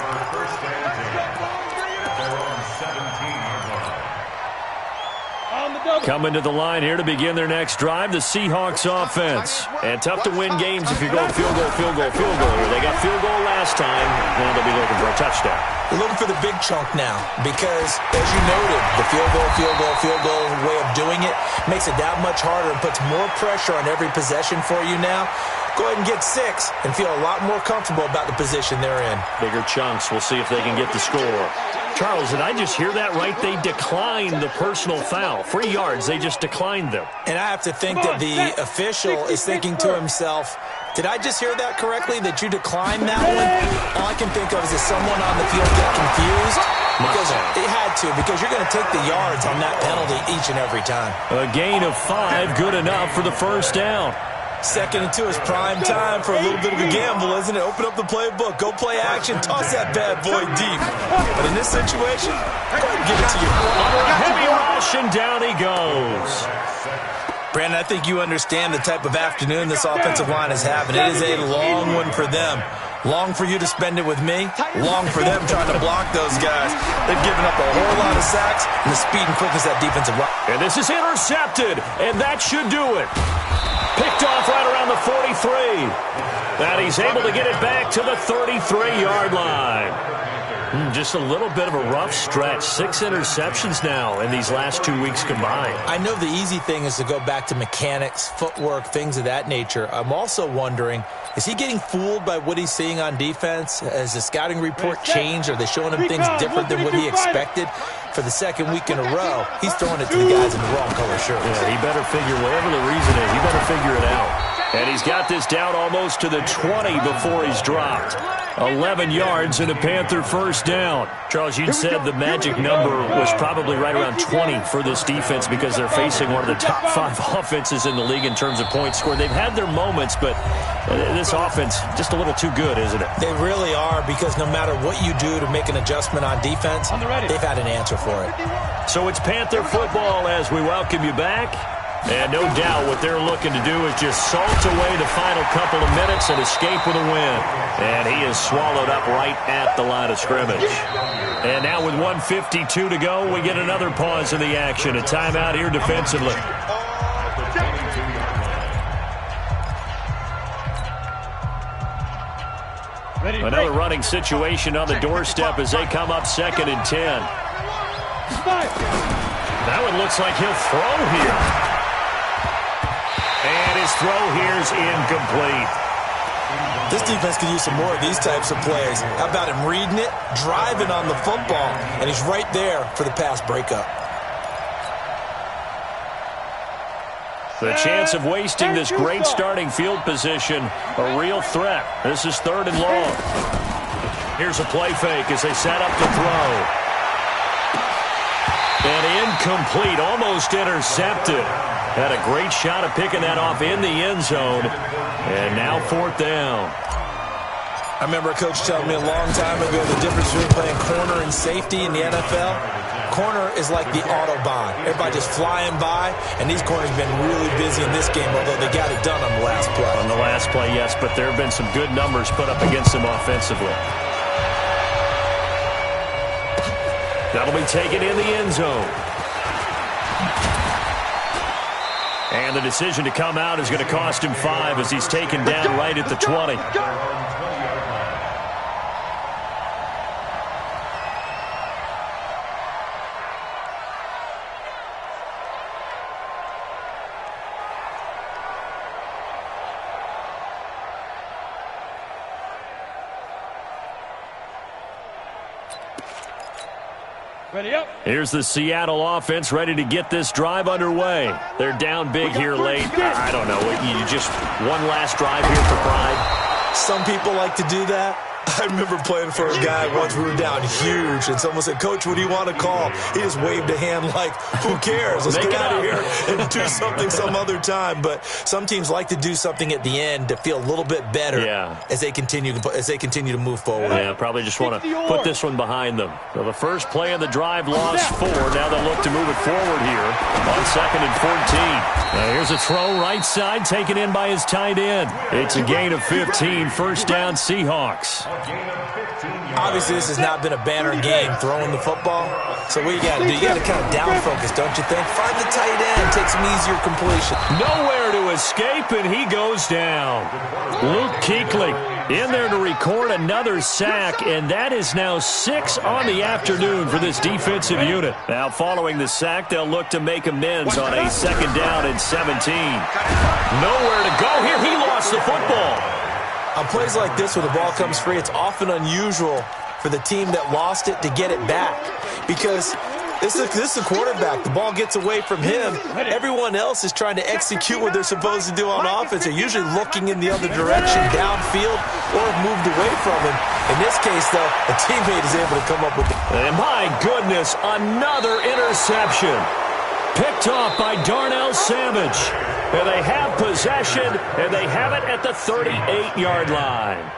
Coming to the line here to begin their next drive, the Seahawks offense. And tough to win games if you're going field goal, field goal, field goal. They got field goal last time, and they'll be looking for a touchdown. They're looking for the big chunk now because, as you noted, the field goal way of doing it makes it that much harder and puts more pressure on every possession for you now. Go ahead and get 6 and feel a lot more comfortable about the position they're in. Bigger chunks. We'll see if they can get the score. Charles, did I just hear that right? They declined the personal foul. 3 yards, they just declined them. And I have to think that the official is thinking to himself, did I just hear that correctly, that you declined that one? All I can think of is that someone on the field got confused. Because it had to, because you're going to take the yards on that penalty each and every time. A gain of 5, good enough for the first down. 2nd and 2 is prime time for a little bit of a gamble, isn't it? Open up the playbook, go play action, toss that bad boy deep. But in this situation, go ahead and give it to you. Under a heavy rush, and down he goes. Brandon, I think you understand the type of afternoon this offensive line is having. It is a long one for them. Long for you to spend it with me. Long for them trying to block those guys. They've given up a whole lot of sacks, and the speed and quickness of that defensive line. And this is intercepted, and that should do it. Picked off right around the 43. And he's able to get it back to the 33-yard line. Just a little bit of a rough stretch. 6 interceptions now in these last 2 weeks combined. I know the easy thing is to go back to mechanics, footwork, things of that nature. I'm also wondering, is he getting fooled by what he's seeing on defense? Has the scouting report changed? Are they showing him things different than what he expected? For the 2nd week in a row, he's throwing it to the guys in the wrong color shirts. Yeah, he better figure, whatever the reason is, he better figure it out. And he's got this down almost to the 20 before he's dropped. 11 yards and a Panther first down. Charles, you said the magic number was probably right around 20 for this defense because they're facing one of the top 5 offenses in the league in terms of points scored. They've had their moments, but this offense just a little too good, isn't it? They really are, because no matter what you do to make an adjustment on defense, they've had an answer for it. So it's Panther football as we welcome you back. And no doubt what they're looking to do is just salt away the final couple of minutes and escape with a win. And he is swallowed up right at the line of scrimmage. And now with 1:52 to go, we get another pause in the action. A timeout here defensively. Another running situation on the doorstep as they come up 2nd and 10. That one looks like he'll throw here. And his throw here's incomplete. This defense could use some more of these types of plays. How about him reading it, driving on the football, and he's right there for the pass breakup. The chance of wasting this great starting field position, a real threat. This is 3rd and long. Here's a play fake as they set up to throw. And incomplete, almost intercepted. Had a great shot of picking that off in the end zone. And now 4th down. I remember a coach telling me a long time ago the difference between playing corner and safety in the NFL. Corner is like the Autobahn. Everybody just flying by, and these corners have been really busy in this game, although they got it done on the last play. On the last play, yes, but there have been some good numbers put up against them offensively. That'll be taken in the end zone. And the decision to come out is going to cost him 5 as he's taken down right at the 20. Ready up. Here's the Seattle offense ready to get this drive underway. They're down big here late. I don't know. You just one last drive here for pride. Some people like to do that. I remember playing for a guy once. We were down huge, and someone said, "Coach, what do you want to call?" He just waved a hand like, "Who cares? Let's get out of here and do something some other time." But some teams like to do something at the end to feel a little bit better as they continue to move forward. Yeah, probably just want to put this one behind them. So the first play of the drive lost 4. Now they'll look to move it forward here on 2nd and 14. Now here's a throw right side taken in by his tight end. It's a gain of 15. First down Seahawks. Obviously, this has not been a banner game throwing the football. So what you got to do, you got to kind of down focus, don't you think? Find the tight end, take some easier completion. Nowhere to escape, and he goes down. Luke Kuechly in there to record another sack, and that is now 6 on the afternoon for this defensive unit. Now, following the sack, they'll look to make amends on a 2nd down and 17. Nowhere to go here. He lost the football. On plays like this, when the ball comes free, it's often unusual for the team that lost it to get it back. Because this is the quarterback. The ball gets away from him. Everyone else is trying to execute what they're supposed to do on offense. They're usually looking in the other direction, downfield, or have moved away from him. In this case, though, a teammate is able to come up with it. And my goodness, another interception. Picked off by Darnell Savage. And they have possession, and they have it at the 38-yard line.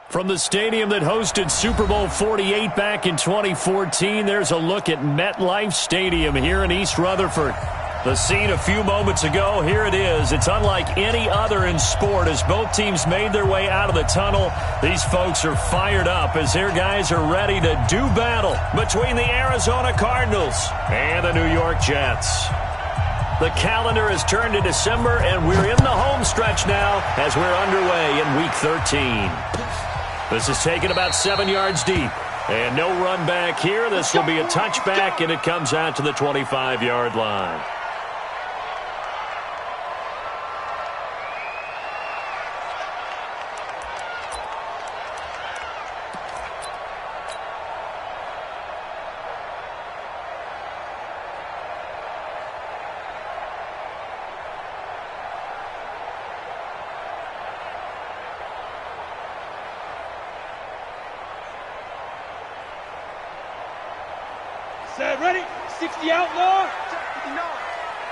From the stadium that hosted Super Bowl 48 back in 2014, there's a look at MetLife Stadium here in East Rutherford. The scene a few moments ago, here it is. It's unlike any other in sport as both teams made their way out of the tunnel. These folks are fired up as their guys are ready to do battle between the Arizona Cardinals and the New York Jets. The calendar has turned to December, and we're in the home stretch now as we're underway in Week 13. This is taken about 7 yards deep. And no run back here. This will be a touchback, and it comes out to the 25-yard line. Ready? 60 outlaw.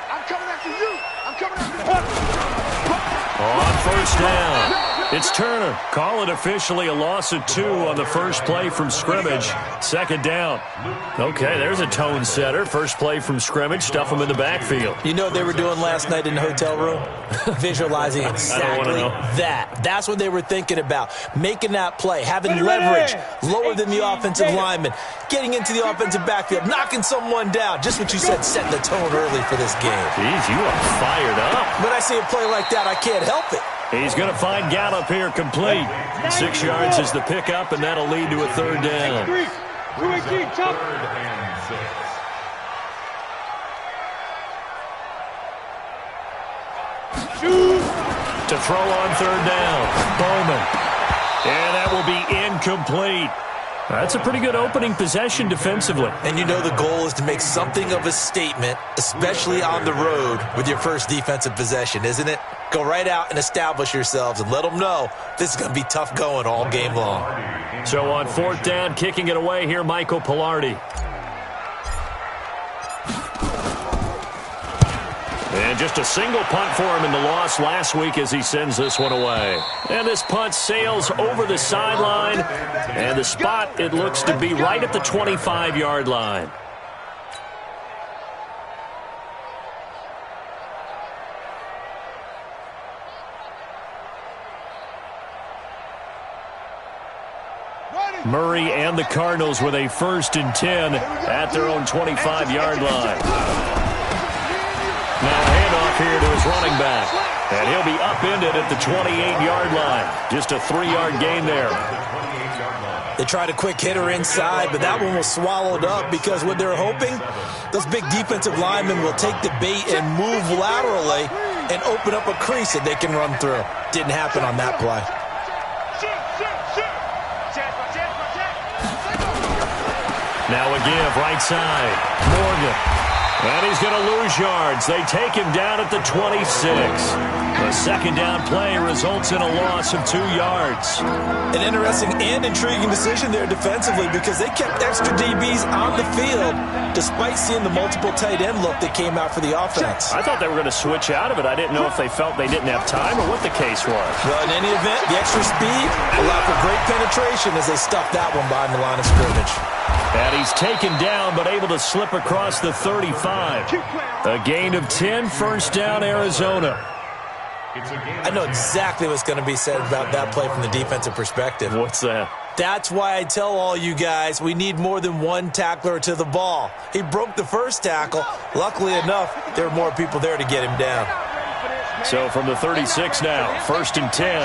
I'm coming after you. I'm coming after you. On first down, it's Turner. Call it officially a loss of 2 on the first play from scrimmage. Second down. Okay, there's a tone setter. First play from scrimmage. Stuff them in the backfield. You know what they were doing last night in the hotel room? Visualizing exactly that. That's what they were thinking about. Making that play, having leverage lower than the offensive lineman, getting into the offensive backfield, knocking someone down. Just what you said, setting the tone early for this game. Jeez, you are fired up. When I see a play like that, I can't help it. He's going to find Gallup here complete. 6 yards is the pickup, and that'll lead to a third down. Third and 6. To throw on third down, Bowman. And that will be incomplete. That's a pretty good opening possession defensively. And you know the goal is to make something of a statement, especially on the road with your first defensive possession, isn't it? Go right out and establish yourselves and let them know this is going to be tough going all game long. So on fourth down, kicking it away here, Michael Pilardi. And just a single punt for him in the loss last week as he sends this one away. And this punt sails over the sideline. And the spot, it looks to be right at the 25-yard line. Murray and the Cardinals with a 1st and 10 at their own 25-yard line. Now handoff here to his running back. And he'll be upended at the 28-yard line. Just a 3-yard gain there. They tried a quick hitter inside, but that one was swallowed up because what they're hoping, those big defensive linemen will take the bait and move laterally and open up a crease that they can run through. Didn't happen on that play. Now a give, right side. Morgan. And he's going to lose yards. They take him down at the 26. The second down play results in a loss of 2 yards. An interesting and intriguing decision there defensively because they kept extra DBs on the field despite seeing the multiple tight end look that came out for the offense. I thought they were going to switch out of it. I didn't know if they felt they didn't have time or what the case was. Well, in any event, the extra speed allowed for great penetration as they stuffed that one behind the line of scrimmage. And he's taken down but able to slip across the 35. A gain of 10, first down, Arizona. I know exactly what's going to be said about that play from the defensive perspective. What's that? That's why I tell all you guys we need more than one tackler to the ball. He broke the first tackle. Luckily enough, there were more people there to get him down. So from the 36 now, 1st and 10.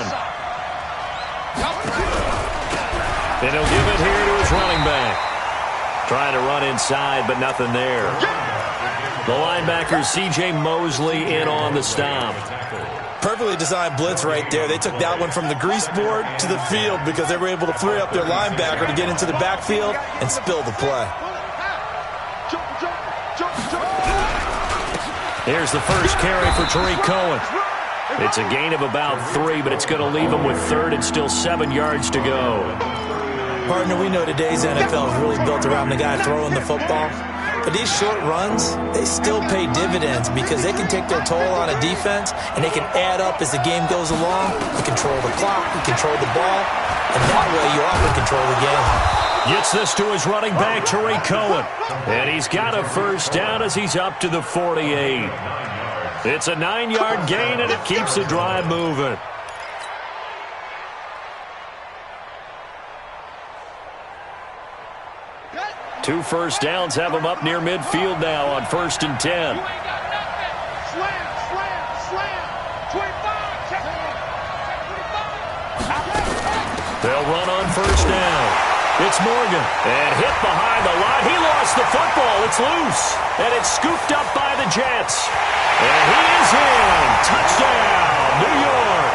And he'll give it here to his running back. Trying to run inside, but nothing there. The linebacker, C.J. Mosley, in on the stop. Perfectly designed blitz right there. They took that one from the grease board to the field because they were able to free up their linebacker to get into the backfield and spill the play. Here's the first carry for Tariq Cohen. It's a gain of about 3, but it's going to leave him with 3rd and still 7 yards to go. Partner, we know today's NFL is really built around the guy throwing the football. But these short runs, they still pay dividends because they can take their toll on a defense and they can add up as the game goes along. You control the clock, you control the ball. and that way you often control the game. Gets this to his running back, Tariq Cohen. And he's got a first down as he's up to the 48. It's a 9-yard gain, and it keeps the drive moving. Two first downs have him up near midfield now on 1st and 10. Slam, slam, slam. 25, check it. They'll run on first down. It's Morgan. And hit behind the line. He lost the football. It's loose. And it's scooped up by the Jets. And he is in. Touchdown, New York.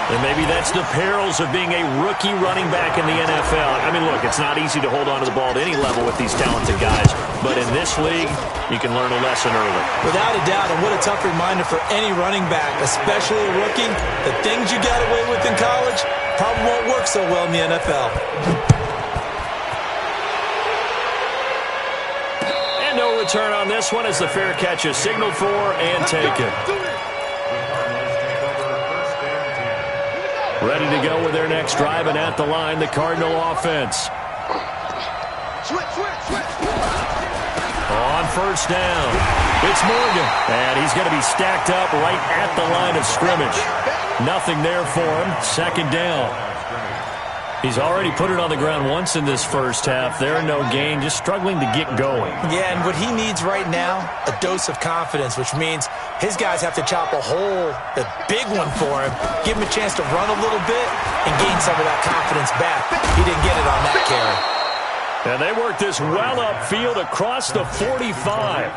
And maybe that's the perils of being a rookie running back in the NFL. I mean, look, it's not easy to hold on to the ball at any level with these talented guys. But in this league, you can learn a lesson early. Without a doubt, and what a tough reminder for any running back, especially a rookie. The things you got away with in college probably won't work so well in the NFL. And no return on this one as the fair catch is signaled for and taken. Ready to go with their next drive, and at the line, the Cardinal offense. On first down, it's Morgan. And he's going to be stacked up right at the line of scrimmage. Nothing there for him. Second down. He's already put it on the ground once in this first half. There, no gain, just struggling to get going. Yeah, and what he needs right now, a dose of confidence, which means his guys have to chop a hole, a big one for him, give him a chance to run a little bit and gain some of that confidence back. He didn't get it on that carry. And they work this well upfield across the 45.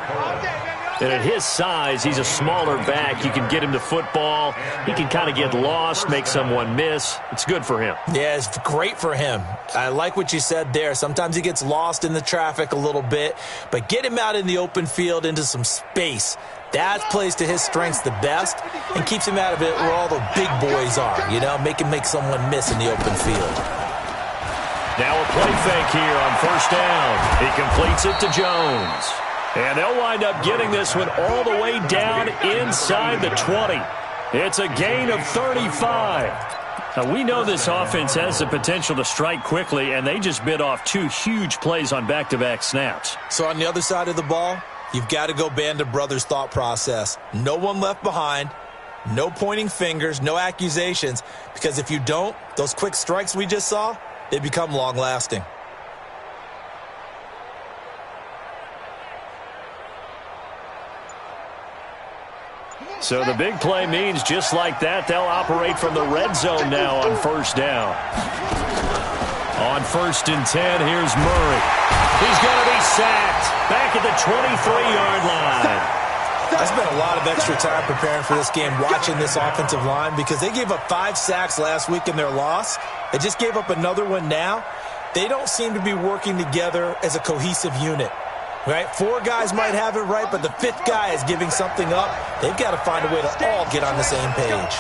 And at his size, he's a smaller back. You can get him to football. He can kind of get lost, make someone miss. It's good for him. Yeah, it's great for him. I like what you said there. Sometimes he gets lost in the traffic a little bit, but get him out in the open field into some space. That plays to his strengths the best and keeps him out of it where all the big boys are, you know, make him make someone miss in the open field. Now a play fake here on first down. He completes it to Jones. And they'll wind up getting this one all the way down inside the 20. It's a gain of 35. Now, we know this offense has the potential to strike quickly, and they just bit off two huge plays on back-to-back snaps. So on the other side of the ball, you've got to go Band of Brothers thought process. No one left behind, no pointing fingers, no accusations, because if you don't, those quick strikes we just saw, they become long-lasting. So the big play means just like that, they'll operate from the red zone now on first down. On 1st and 10, here's Murray. He's going to be sacked back at the 23-yard line. I spent a lot of extra time preparing for this game, watching this offensive line, because they gave up 5 sacks last week in their loss. They just gave up another one now. They don't seem to be working together as a cohesive unit. Right? 4 guys might have it right, but the 5th guy is giving something up. They've got to find a way to all get on the same page.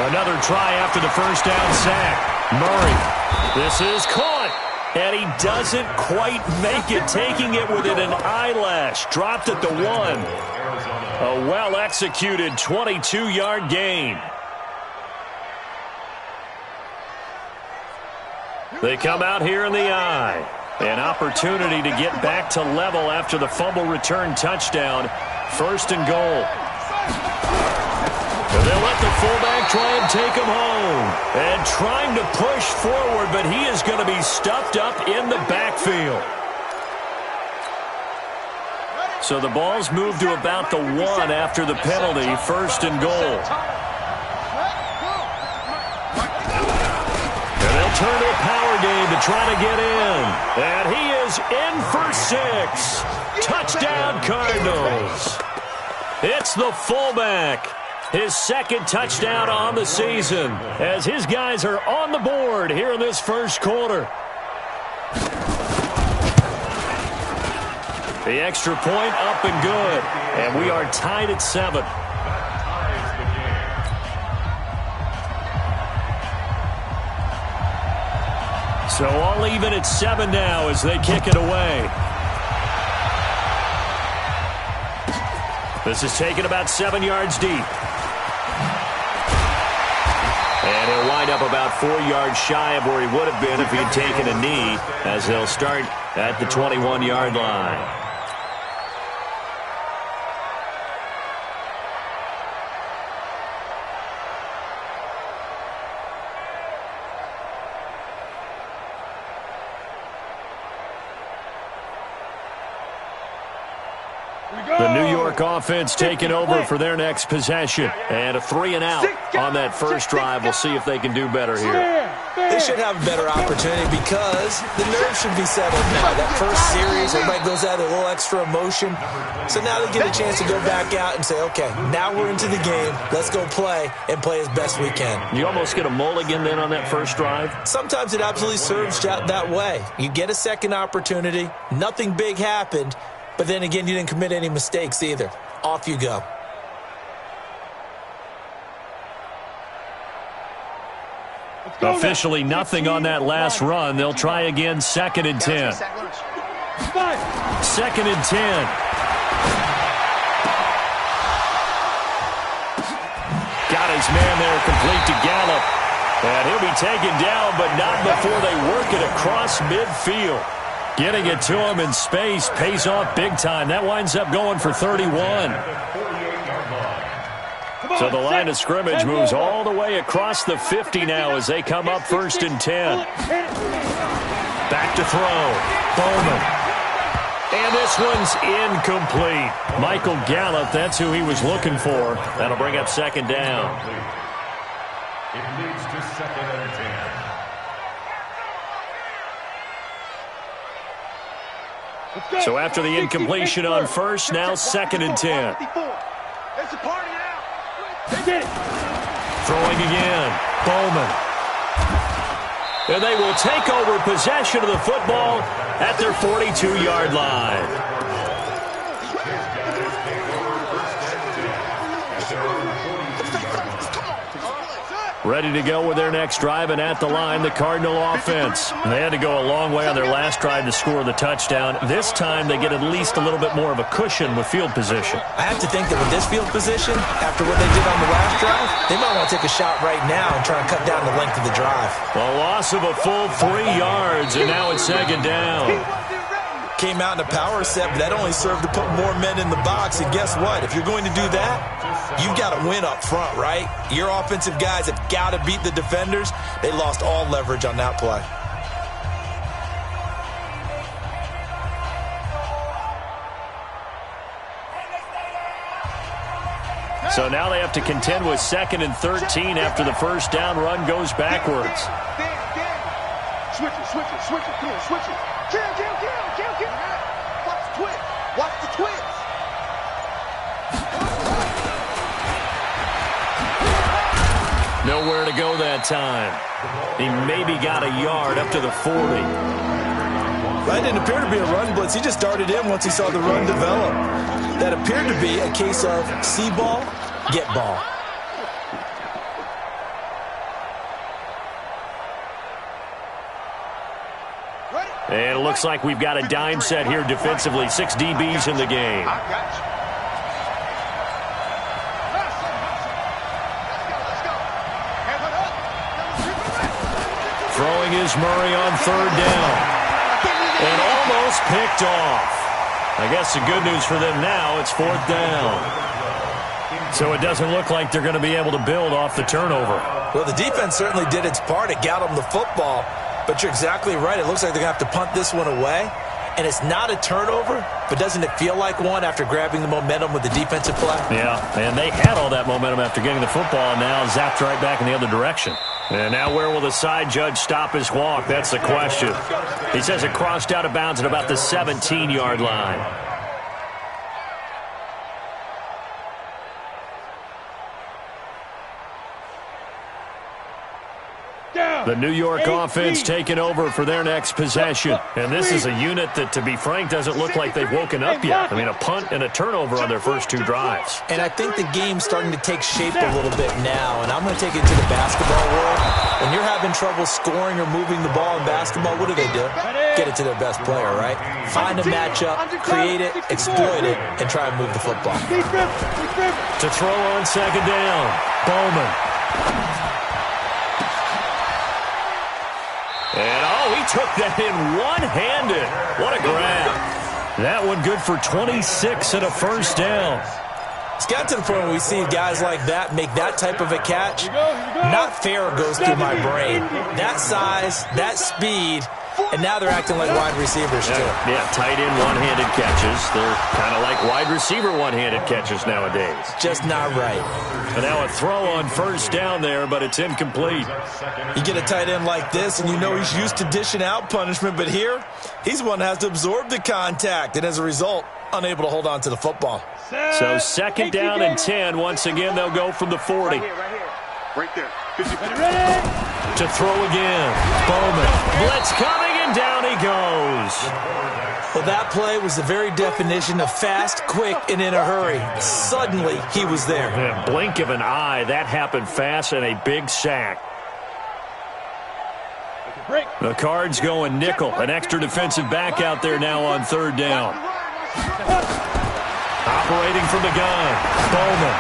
Another try after the first down sack. Murray. This is caught. And he doesn't quite make it, taking it within an eyelash. Dropped at the 1. A well-executed 22-yard gain. They come out here in the eye. An opportunity to get back to level after the fumble return touchdown. 1st and goal. And they'll let the fullback try and take him home. And trying to push forward, but he is going to be stuffed up in the backfield. So the ball's moved to about the 1 after the penalty. 1st and goal. Turn to a power game to try to get in. And he is in for 6. Touchdown, Cardinals. It's the fullback. His 2nd touchdown on the season as his guys are on the board here in this first quarter. The extra point up and good. And we are tied at 7. So all even at 7 now as they kick it away. This is taken about 7 yards deep. wind up about 4 yards shy of where he would have been if he had taken a knee, as they'll start at the 21-yard line. The New York offense taking over for their next possession. And a 3-and-out on that first drive. We'll see if they can do better here. They should have a better opportunity because the nerves should be settled now. That first series, everybody goes out with a little extra emotion. So now they get a chance to go back out and say, okay, now we're into the game. Let's go play and play as best we can. You almost get a mulligan then on that first drive? Sometimes it absolutely serves that way. You get a second opportunity. Nothing big happened. But then again, you didn't commit any mistakes either. Off you go. Officially nothing on that last run. They'll try again, 2nd and 10. 2nd and 10. Got his man there, complete to Gallup. And he'll be taken down, but not before they work it across midfield. Getting it to him in space pays off big time. That winds up going for 31. So the line of scrimmage moves all the way across the 50 now as they come up 1st and 10. Back to throw. Bowman. And this one's incomplete. Michael Gallup, that's who he was looking for. That'll bring up 2nd down. It leads to 2nd and 10. So after the incompletion on first, now 2nd and 10. Throwing again. Bowman. And they will take over possession of the football at their 42-yard line. Ready to go with their next drive, and at the line, the Cardinal offense. They had to go a long way on their last drive to score the touchdown. This time, they get at least a little bit more of a cushion with field position. I have to think that with this field position, after what they did on the last drive, they might want to take a shot right now and try and cut down the length of the drive. A loss of a full 3 yards, and now it's 2nd down. Came out in a power set, but that only served to put more men in the box. And guess what? If you're going to do that, you've got to win up front, right? Your offensive guys have got to beat the defenders. They lost all leverage on that play. So now they have to contend with 2nd and 13 after the first down run goes backwards. Switch it, come on, switch it. Kill. Watch the twist. Nowhere to go that time. He maybe got a yard up to the 40. That didn't appear to be a run blitz. He just darted in once he saw the run develop. That appeared to be a case of see ball, get ball. And it looks like we've got a dime set here defensively. 6 DBs in the game. Throwing is Murray on 3rd down. And almost picked off. I guess the good news for them now, it's 4th down. So it doesn't look like they're going to be able to build off the turnover. Well, the defense certainly did its part. It got them the football. But you're exactly right. It looks like they're going to have to punt this one away. And it's not a turnover, but doesn't it feel like one after grabbing the momentum with the defensive play? Yeah, and they had all that momentum after getting the football, and now zapped right back in the other direction. And now where will the side judge stop his walk? That's the question. He says it crossed out of bounds at about the 17-yard line. The New York offense taking over for their next possession. And this is a unit that, to be frank, doesn't look like they've woken up yet. I mean, a punt and a turnover on their first 2 drives. And I think the game's starting to take shape a little bit now. And I'm going to take it to the basketball world. When you're having trouble scoring or moving the ball in basketball, what do? Get it to their best player, right? Find a matchup, create it, exploit it, and try and move the football. To throw on 2nd down, Bowman. And, he took that in one-handed. What a grab. That one good for 26 and a first down. It's got to the point where we see guys like that make that type of a catch. Not fair goes through my brain. That size, that speed, and now they're acting like wide receivers too. Yeah, tight end one-handed catches. They're kind of like wide receiver one-handed catches nowadays. Just not right. And now a throw on first down there, but it's incomplete. You get a tight end like this, and you know he's used to dishing out punishment, but here, he's the one that has to absorb the contact, and as a result, unable to hold on to the football. So second down and 10. Once again, they'll go from the 40. Right there. To throw again. Bowman. Blitz coming, and down he goes. Well, that play was the very definition of fast, quick, and in a hurry. Suddenly, he was there. In a blink of an eye, that happened fast, and a big sack. The Cards going nickel. An extra defensive back out there now on third down. Operating from the gun, Bowman.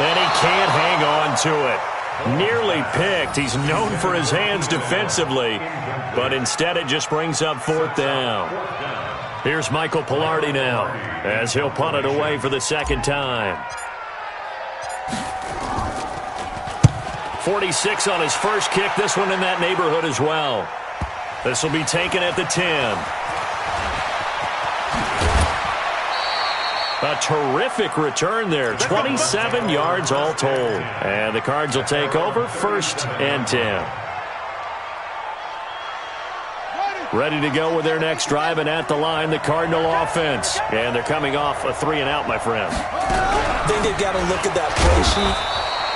And he can't hang on to it. Nearly picked. He's known for his hands defensively, but instead it just brings up fourth down. Here's Michael Pilardi now, as he'll punt it away for the second time. 46 on his first kick. This one in that neighborhood as well. This will be taken at the 10. A terrific return there. 27 yards all told. And the Cards will take over first and 10. Ready to go with their next drive, and at the line, the Cardinal offense. And they're coming off a 3-and-out, my friend. I think they've got to look at that play sheet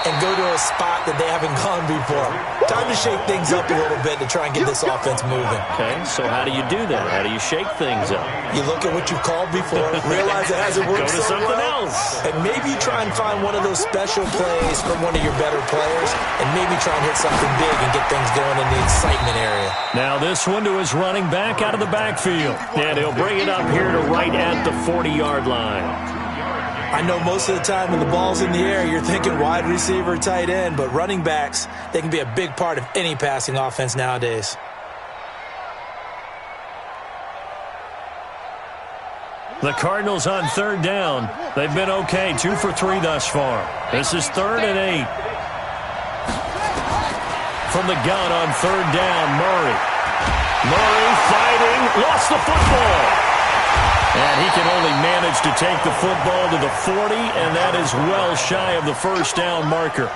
and go to a spot that they haven't gone before. Time to shake things up a little bit to try and get this offense moving. Okay, so how do you do that? How do you shake things up? You look at what you called before, realize it hasn't worked Go to so something well, else. and maybe try and find one of those special plays from one of your better players, and maybe try and hit something big and get things going in the excitement area. Now this one to his running back out of the backfield. And he'll bring it up here to right at the 40-yard line. I know most of the time when the ball's in the air, you're thinking wide receiver, tight end, but running backs, they can be a big part of any passing offense nowadays. The Cardinals on third down. They've been okay, 2 for 3 thus far. This is 3rd and 8. From the gun on third down, Murray. Murray fighting, lost the football. And he can only manage to take the football to the 40, and that is well shy of the first down marker.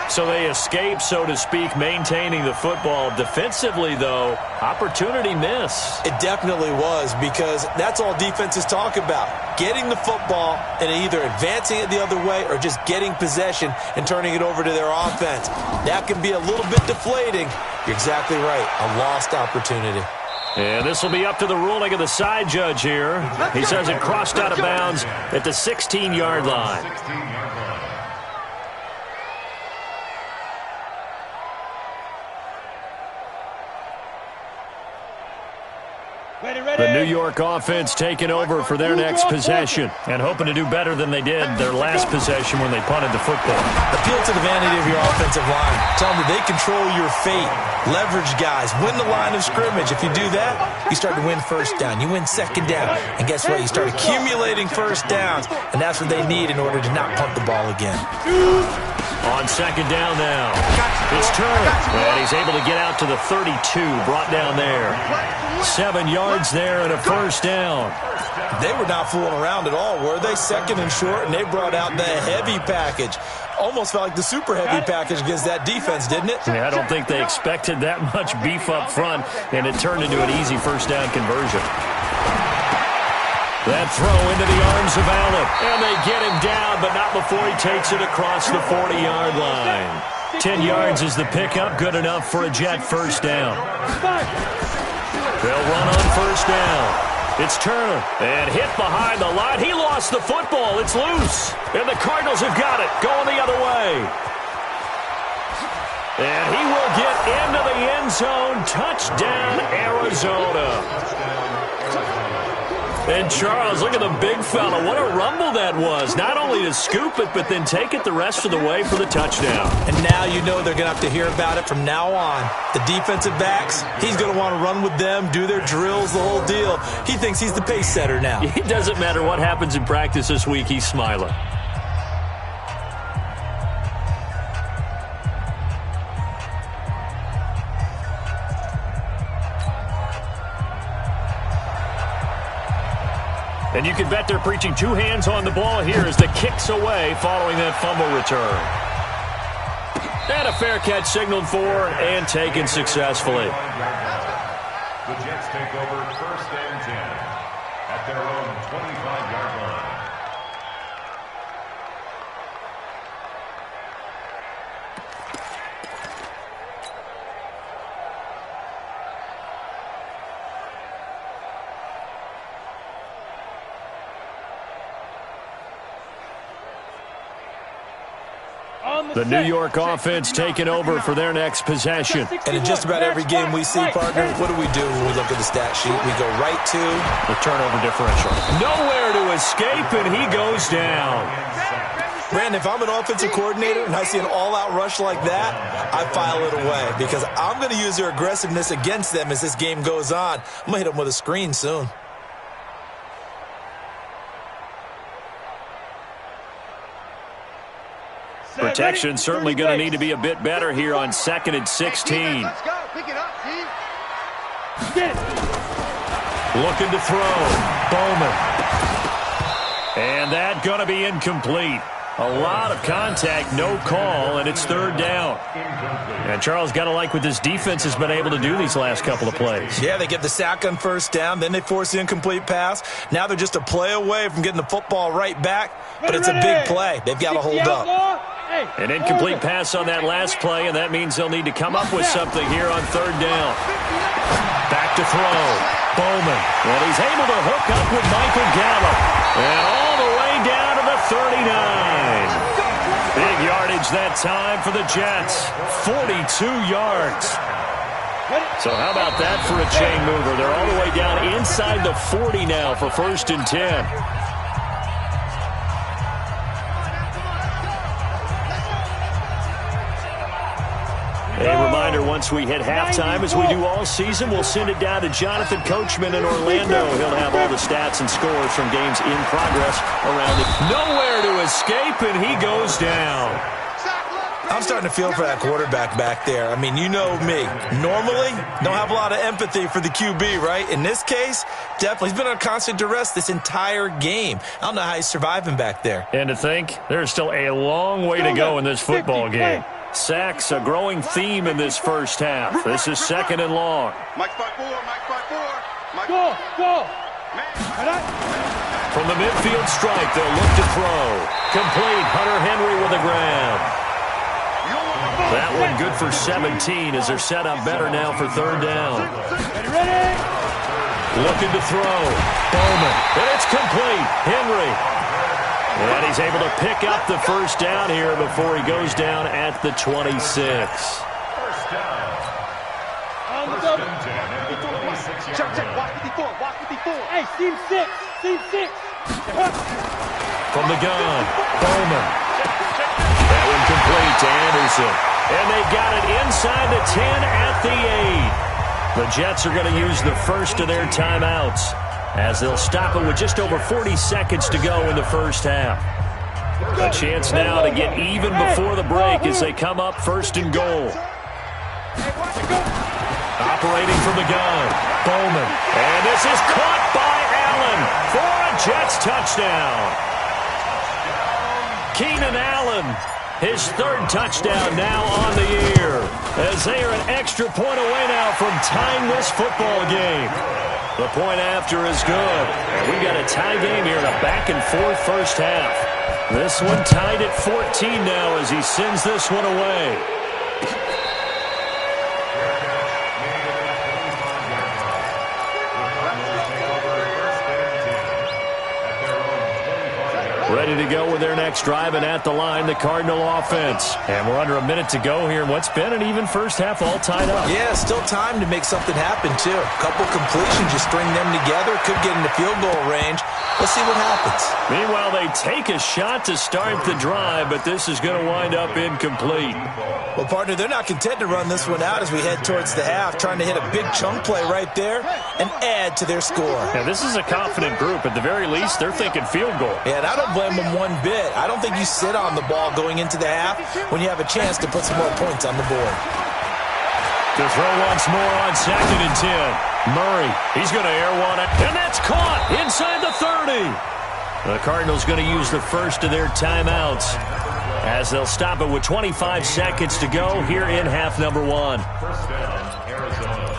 So they escape, so to speak, maintaining the football. Defensively, though, opportunity miss. It definitely was, because that's all defenses talk about. Getting the football and either advancing it the other way or just getting possession and turning it over to their offense. That can be a little bit deflating. You're exactly right. A lost opportunity. And this will be up to the ruling of the side judge here. He says it crossed out of bounds at the 16-yard line. The New York offense taking over for their next possession and hoping to do better than they did their last possession when they punted the football. Appeal to the vanity of your offensive line. Tell them that they control your fate. Leverage guys. Win the line of scrimmage. If you do that, you start to win first down. You win second down. And guess what? You start accumulating first downs. And that's what they need in order to not punt the ball again. On second down now. It's Turner. And he's able to get out to the 32. Brought down there. 7 yards there and a first down. They were not fooling around at all, were they? Second and short, and they brought out the heavy package. Almost felt like the super heavy package against that defense, didn't it? Yeah, I don't think they expected that much beef up front, and it turned into an easy first down conversion. That throw into the arms of Allen, and they get him down, but not before he takes it across the 40-yard line. 10 yards is the pickup, good enough for a Jet first down. They'll run on first down. It's Turner, and hit behind the line. He lost the football. It's loose, and the Cardinals have got it, going the other way. And he will get into the end zone. Touchdown, Arizona. And Charles, look at the big fella. What a rumble that was. Not only to scoop it, but then take it the rest of the way for the touchdown. And now you know they're going to have to hear about it from now on. The defensive backs, he's going to want to run with them, do their drills, the whole deal. He thinks he's the pace setter now. It doesn't matter what happens in practice this week, he's smiling. And you can bet they're preaching two hands on the ball here as the kick's away following that fumble return. And a fair catch signaled for and taken successfully. The Jets take over 1st and 10 at their own 25-yard line. The New York offense taking over for their next possession. And in just about every game we see, partner, what do we do when we look at the stat sheet? We go right to the turnover differential. Nowhere to escape, and he goes down. Brandon, if I'm an offensive coordinator and I see an all-out rush like that, I file it away because I'm going to use their aggressiveness against them as this game goes on. I'm going to hit them with a screen soon. Protection certainly going to need to be a bit better here on 2nd and 16. Let's go. Pick it up, D. Get it. Looking to throw. Bowman. And that going to be incomplete. A lot of contact, no call, and it's 3rd down. And Charles, got to like what this defense has been able to do these last couple of plays. Yeah, they get the sack on 1st down, then they force the incomplete pass. Now they're just a play away from getting the football right back, but it's a big play. They've got to hold up. An incomplete pass on that last play, and that means they'll need to come up with something here on 3rd down. Back to throw. Bowman. And he's able to hook up with Michael Gallup. And all the way down to the 39. Big yardage that time for the Jets. 42 yards. So how about that for a chain mover? They're all the way down inside the 40 now for 1st and 10. A reminder, once we hit halftime, as we do all season, we'll send it down to Jonathan Coachman in Orlando. He'll have all the stats and scores from games in progress around it. Nowhere to escape, and he goes down. I'm starting to feel for that quarterback back there. I mean, you know me. Normally, don't have a lot of empathy for the QB, right? In this case, definitely. He's been on constant duress this entire game. I don't know how he's surviving back there. And to think, there's still a long way to go in this football game. Sacks, a growing theme in this 1st half. This is 2nd and long. Mike 5-4, Mike 5-4. Mike Go. From the midfield strike, they'll look to throw. Complete. Hunter Henry with a grab. That one good for 17 as they're set up better now for 3rd down. Ready? Looking to throw. Bowman. And it's complete. Henry. And he's able to pick up the 1st down here before he goes down at the 26. 1st down. 1st and 10 at the 26-yard Check. line. Watch 54. Watch 54. Hey, team 6. Team 6. From the gun, Bowman. That one complete to Anderson. And they got it inside the 10 at the 8. The Jets are going to use the first of their timeouts as they'll stop it with just over 40 seconds to go in the 1st half. A chance now to get even before the break as they come up 1st and goal. Operating from the gun, Bowman. And this is caught by Allen for a Jets touchdown. Keenan Allen, his 3rd touchdown now on the year, as they are an extra point away now from tying this football game. The point after is good. And we got a tie game here in a back-and-forth 1st half. This one tied at 14 now as he sends this one away. Ready to go with their next drive, and at the line, the Cardinal offense. And we're under a minute to go here in what's been an even first half, all tied up. Yeah, still time to make something happen, too. A couple completions, you string them together, could get into field goal range. Let's see what happens. Meanwhile, they take a shot to start the drive, but this is going to wind up incomplete. Well, partner, they're not content to run this one out as we head towards the half, trying to hit a big chunk play right there and add to their score. Yeah, this is a confident group. At the very least, they're thinking field goal. Yeah, and I don't blame them one bit. I don't think you sit on the ball going into the half when you have a chance to put some more points on the board. To throw once more on 2nd and 10. Murray, he's going to air one, and that's caught inside the 30. The Cardinals going to use the first of their timeouts as they'll stop it with 25 seconds to go here in half number 1. First down, Arizona.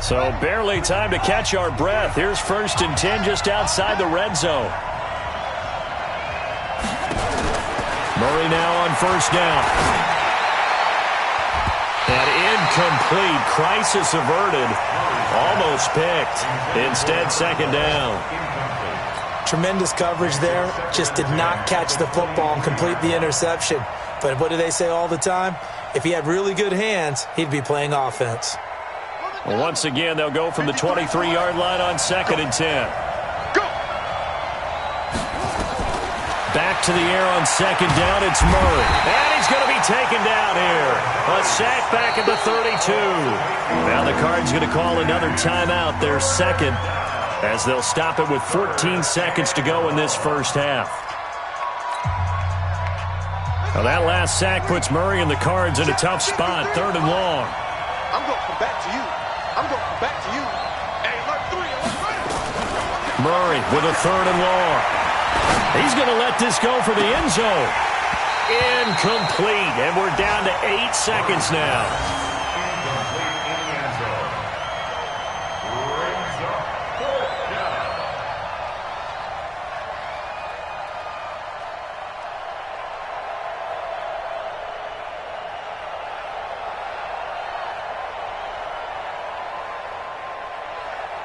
So barely time to catch our breath. Here's 1st and 10 just outside the red zone. Murray now on 1st down. And incomplete. Crisis averted. Almost picked. Instead, 2nd down. Tremendous coverage there. Just did not catch the football and complete the interception. But what do they say all the time? If he had really good hands, he'd be playing offense. Well, once again, they'll go from the 23-yard line on 2nd and 10. Back to the air on 2nd down. It's Murray. And he's going to be taken down here. A sack back at the 32. Now the Cards going to call another timeout, their second, as they'll stop it with 14 seconds to go in this first half. Now that last sack puts Murray and the Cards in a tough spot, 3rd and long. I'm going to come back to you. I'm going to come back to you. Hey, mark 3. Murray with a 3rd and long. He's going to let this go for the end zone. Incomplete, and we're down to 8 seconds now. Incomplete in the end zone. Brings up 4th down.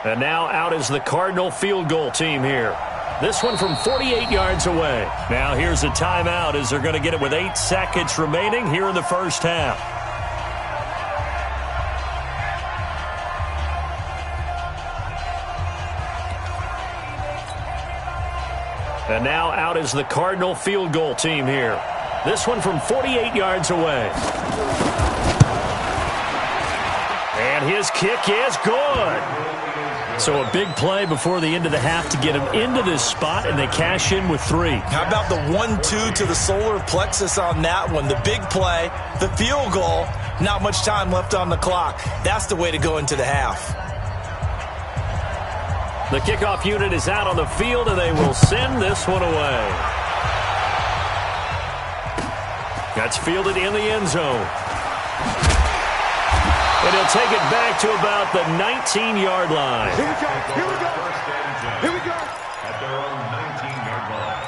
And now out is the Cardinal field goal team here. This one from 48 yards away. Now here's a timeout as they're going to get it with 8 seconds remaining here in the first half. And now out is the Cardinal field goal team here. This one from 48 yards away. And his kick is good. So a big play before the end of the half to get him into this spot, and they cash in with 3. How about the 1-2 to the solar plexus on that one? The big play, the field goal, not much time left on the clock. That's the way to go into the half. The kickoff unit is out on the field, and they will send this one away. That's fielded in the end zone. And he'll take it back to about the 19-yard line. Here we go. Here we go. Here we go. At their own 19-yard line.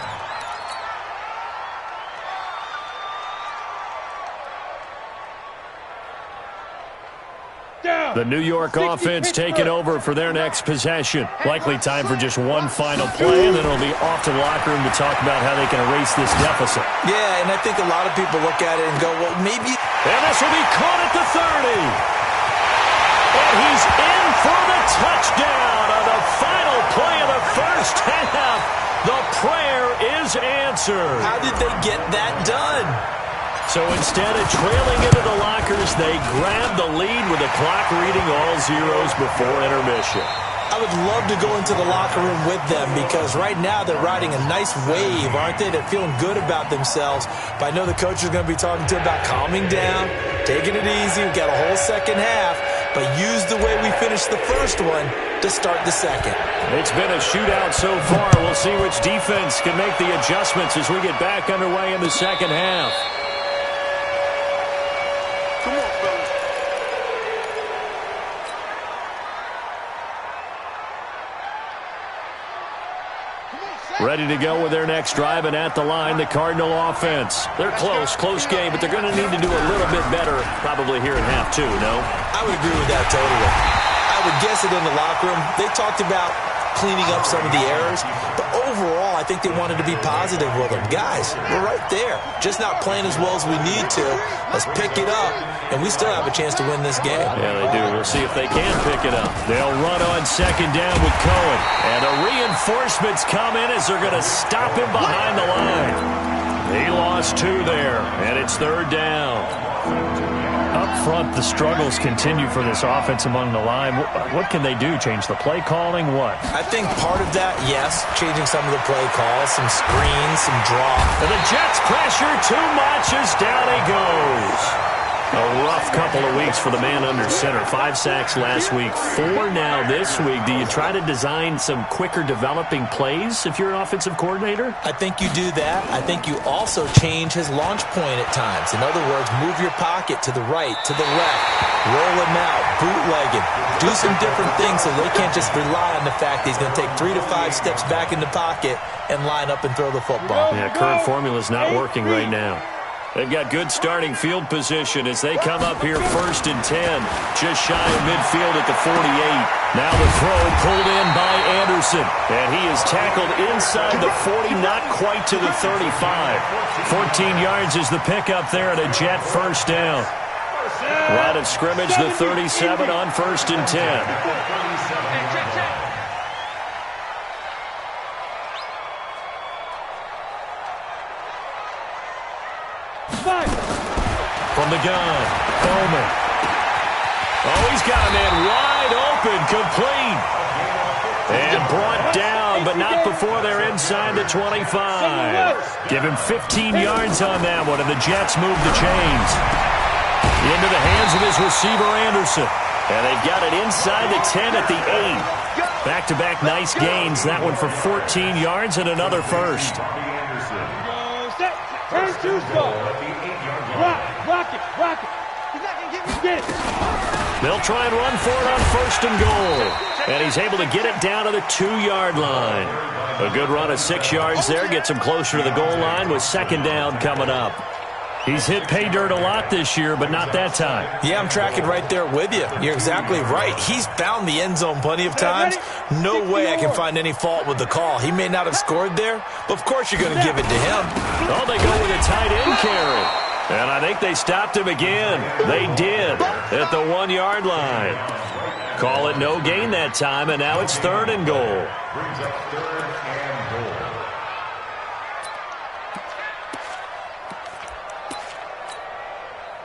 Down. The New York offense taking over for their next possession. Likely time for just one final play, and then it'll be off to the locker room to talk about how they can erase this deficit. Yeah, and I think a lot of people look at it and go, well, maybe. And this will be caught at the 30. And he's in for the touchdown on the final play of the first half. The prayer is answered. How did they get that done? So instead of trailing into the lockers, they grab the lead with the clock reading all zeros before intermission. I would love to go into the locker room with them because right now they're riding a nice wave, aren't they? They're feeling good about themselves. But I know the coach is going to be talking to them about calming down, taking it easy. We've got a whole second half, but use the way we finished the first one to start the second. It's been a shootout so far. We'll see which defense can make the adjustments as we get back underway in the second half. Come on, fellas. Ready to go with their next drive, and at the line, the Cardinal offense. They're close game, but they're going to need to do a little bit better probably here in half 2, no? I would agree with that totally. I I would guess it in the locker room. They talked about cleaning up some of the errors, but overall, I think they wanted to be positive with them. Guys, we're right there. Just not playing as well as we need to. Let's pick it up, and we still have a chance to win this game. Yeah, they do. We'll see if they can pick it up. They'll run on second down with Cohen, and the reinforcements come in as they're going to stop him behind the line. He lost 2 there, and it's third down. Up front, the struggles continue for this offense among the line. What can they do? Change the play calling? What? I think part of that, yes, changing some of the play calls, some screens, some drop. And the Jets pressure too much as down he goes. A rough couple of weeks for the man under center. 5 sacks last week, 4 now this week. Do you try to design some quicker developing plays if you're an offensive coordinator? I think you do that. I think you also change his launch point at times. In other words, move your pocket to the right, to the left, roll him out, bootleg him. Do some different things so they can't just rely on the fact that he's going to take 3 to 5 steps back in the pocket and line up and throw the football. Yeah, current formula is not working right now. They've got good starting field position as they come up here 1st and 10. Just shy of midfield at the 48. Now the throw pulled in by Anderson. And he is tackled inside the 40, not quite to the 35. 14 yards is the pickup there at a Jet first down. Line of scrimmage, the 37 on 1st and 10. From the gun, Bowman. Oh, he's got a man wide open, complete. And brought down, but not before they're inside the 25. Give him 15 yards on that one, and the Jets move the chains. Into the hands of his receiver, Anderson. And they've got it inside the 10 at the 8. Back-to-back nice gains. That one for 14 yards and another first. Turn to start. Rock it. He's not going to get me. They'll try and run for it on 1st and goal. And he's able to get it down to the 2-yard line. A good run of 6 yards there. Gets him closer to the goal line with 2nd down coming up. He's hit pay dirt a lot this year, but not that time. Yeah, I'm tracking right there with you. You're exactly right. He's found the end zone plenty of times. No way I can find any fault with the call. He may not have scored there, but of course you're going to give it to him. Oh, they go with a tight end carry. And I think they stopped him again. They did at the 1-yard line. Call it no gain that time, and now it's 3rd and goal. Brings up 3rd and goal.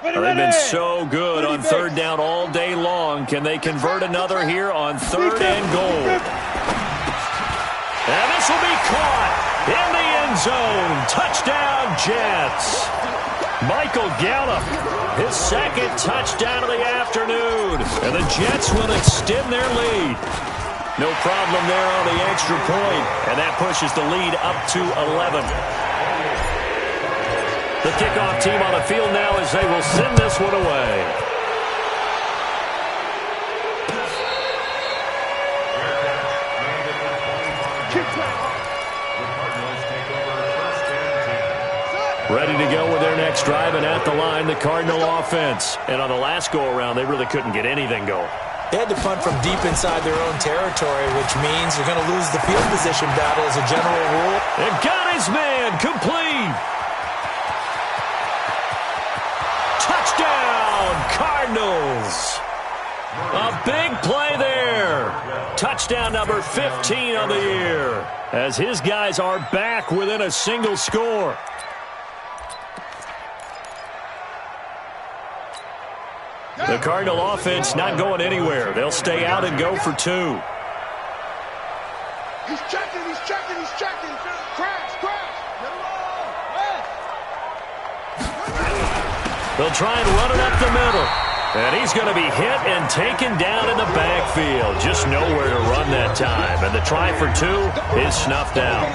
They've been so good on 3rd down all day long. Can they convert another here on 3rd and goal? And this will be caught in the end zone. Touchdown, Jets. Michael Gallup, his 2nd touchdown of the afternoon. And the Jets will extend their lead. No problem there on the extra point. And that pushes the lead up to 11. The kickoff team on the field now as they will send this one away. Ready to go with their next drive, and at the line, the Cardinal offense. And on the last go-around, they really couldn't get anything going. They had to punt from deep inside their own territory, which means they're going to lose the field position battle as a general rule. And got his man complete. Touchdown, Cardinals. A big play there. Touchdown number 15 on the year as his guys are back within a single score. The Cardinal offense not going anywhere. They'll stay out and go for 2. He's checking. Crash. They'll try and run it up the middle. And he's going to be hit and taken down in the backfield. Just nowhere to run that time. And the try for 2 is snuffed out.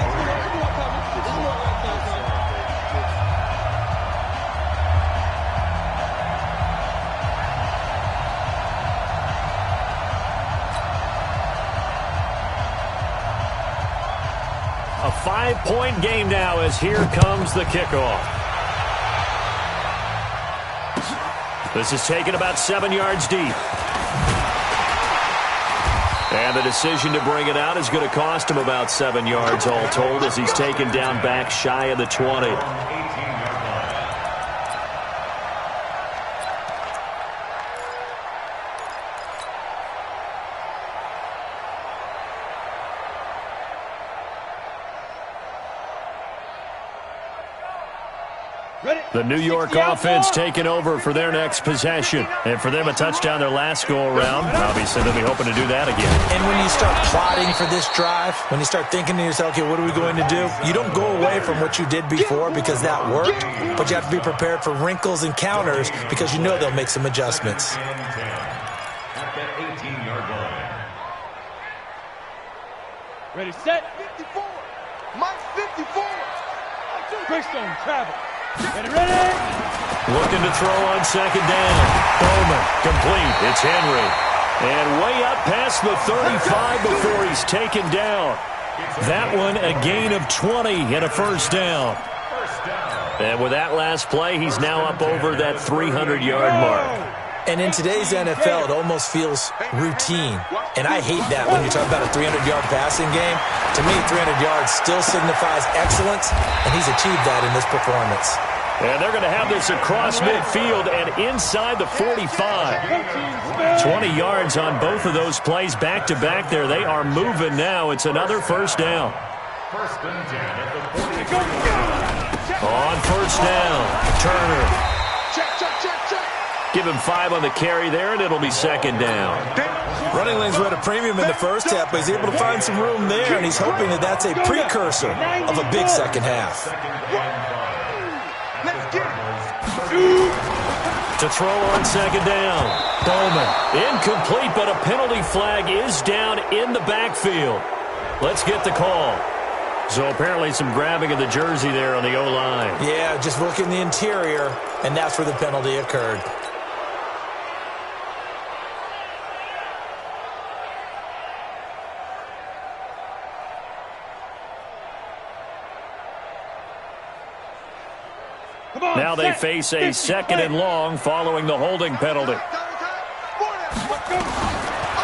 A 5-point game now as here comes the kickoff. This is taken about 7 yards deep. And the decision to bring it out is going to cost him about 7 yards all told as he's taken down back shy of the 20. The New York offense taking over for their next possession. And for them, a touchdown their last go-around. Obviously, they'll be hoping to do that again. And when you start plotting for this drive, when you start thinking to yourself, okay, what are we going to do? You don't go away from what you did before because that worked, but you have to be prepared for wrinkles and counters because you know they'll make some adjustments. At the 18-yard line. Ready, set. 54. Mike 54. Greystone travel. Ready. Looking to throw on second down. Bowman, complete. It's Henry. And way up past the 35 before he's taken down. That one a gain of 20 and a first down. And with that last play, he's now up over that 300-yard mark. And in today's NFL, it almost feels routine. And I hate that when you talk about a 300-yard passing game. To me, 300 yards still signifies excellence, and he's achieved that in this performance. And they're going to have this across midfield and inside the 45. 20 yards on both of those plays back-to-back there. They are moving now. It's another first down. First and 10 at the 40. On first down, Turner. Check. Give him 5 on the carry there, and it'll be second down. Running lanes were at a premium in the first half, but he's able to find some room there, and he's hoping that that's a precursor of a big second half. Let's get it. To throw on second down, Bowman. Incomplete, but a penalty flag is down in the backfield. Let's get the call. So apparently some grabbing of the jersey there on the O-line. Yeah, just look in the interior, and that's where the penalty occurred. Now they face a second and long following the holding penalty.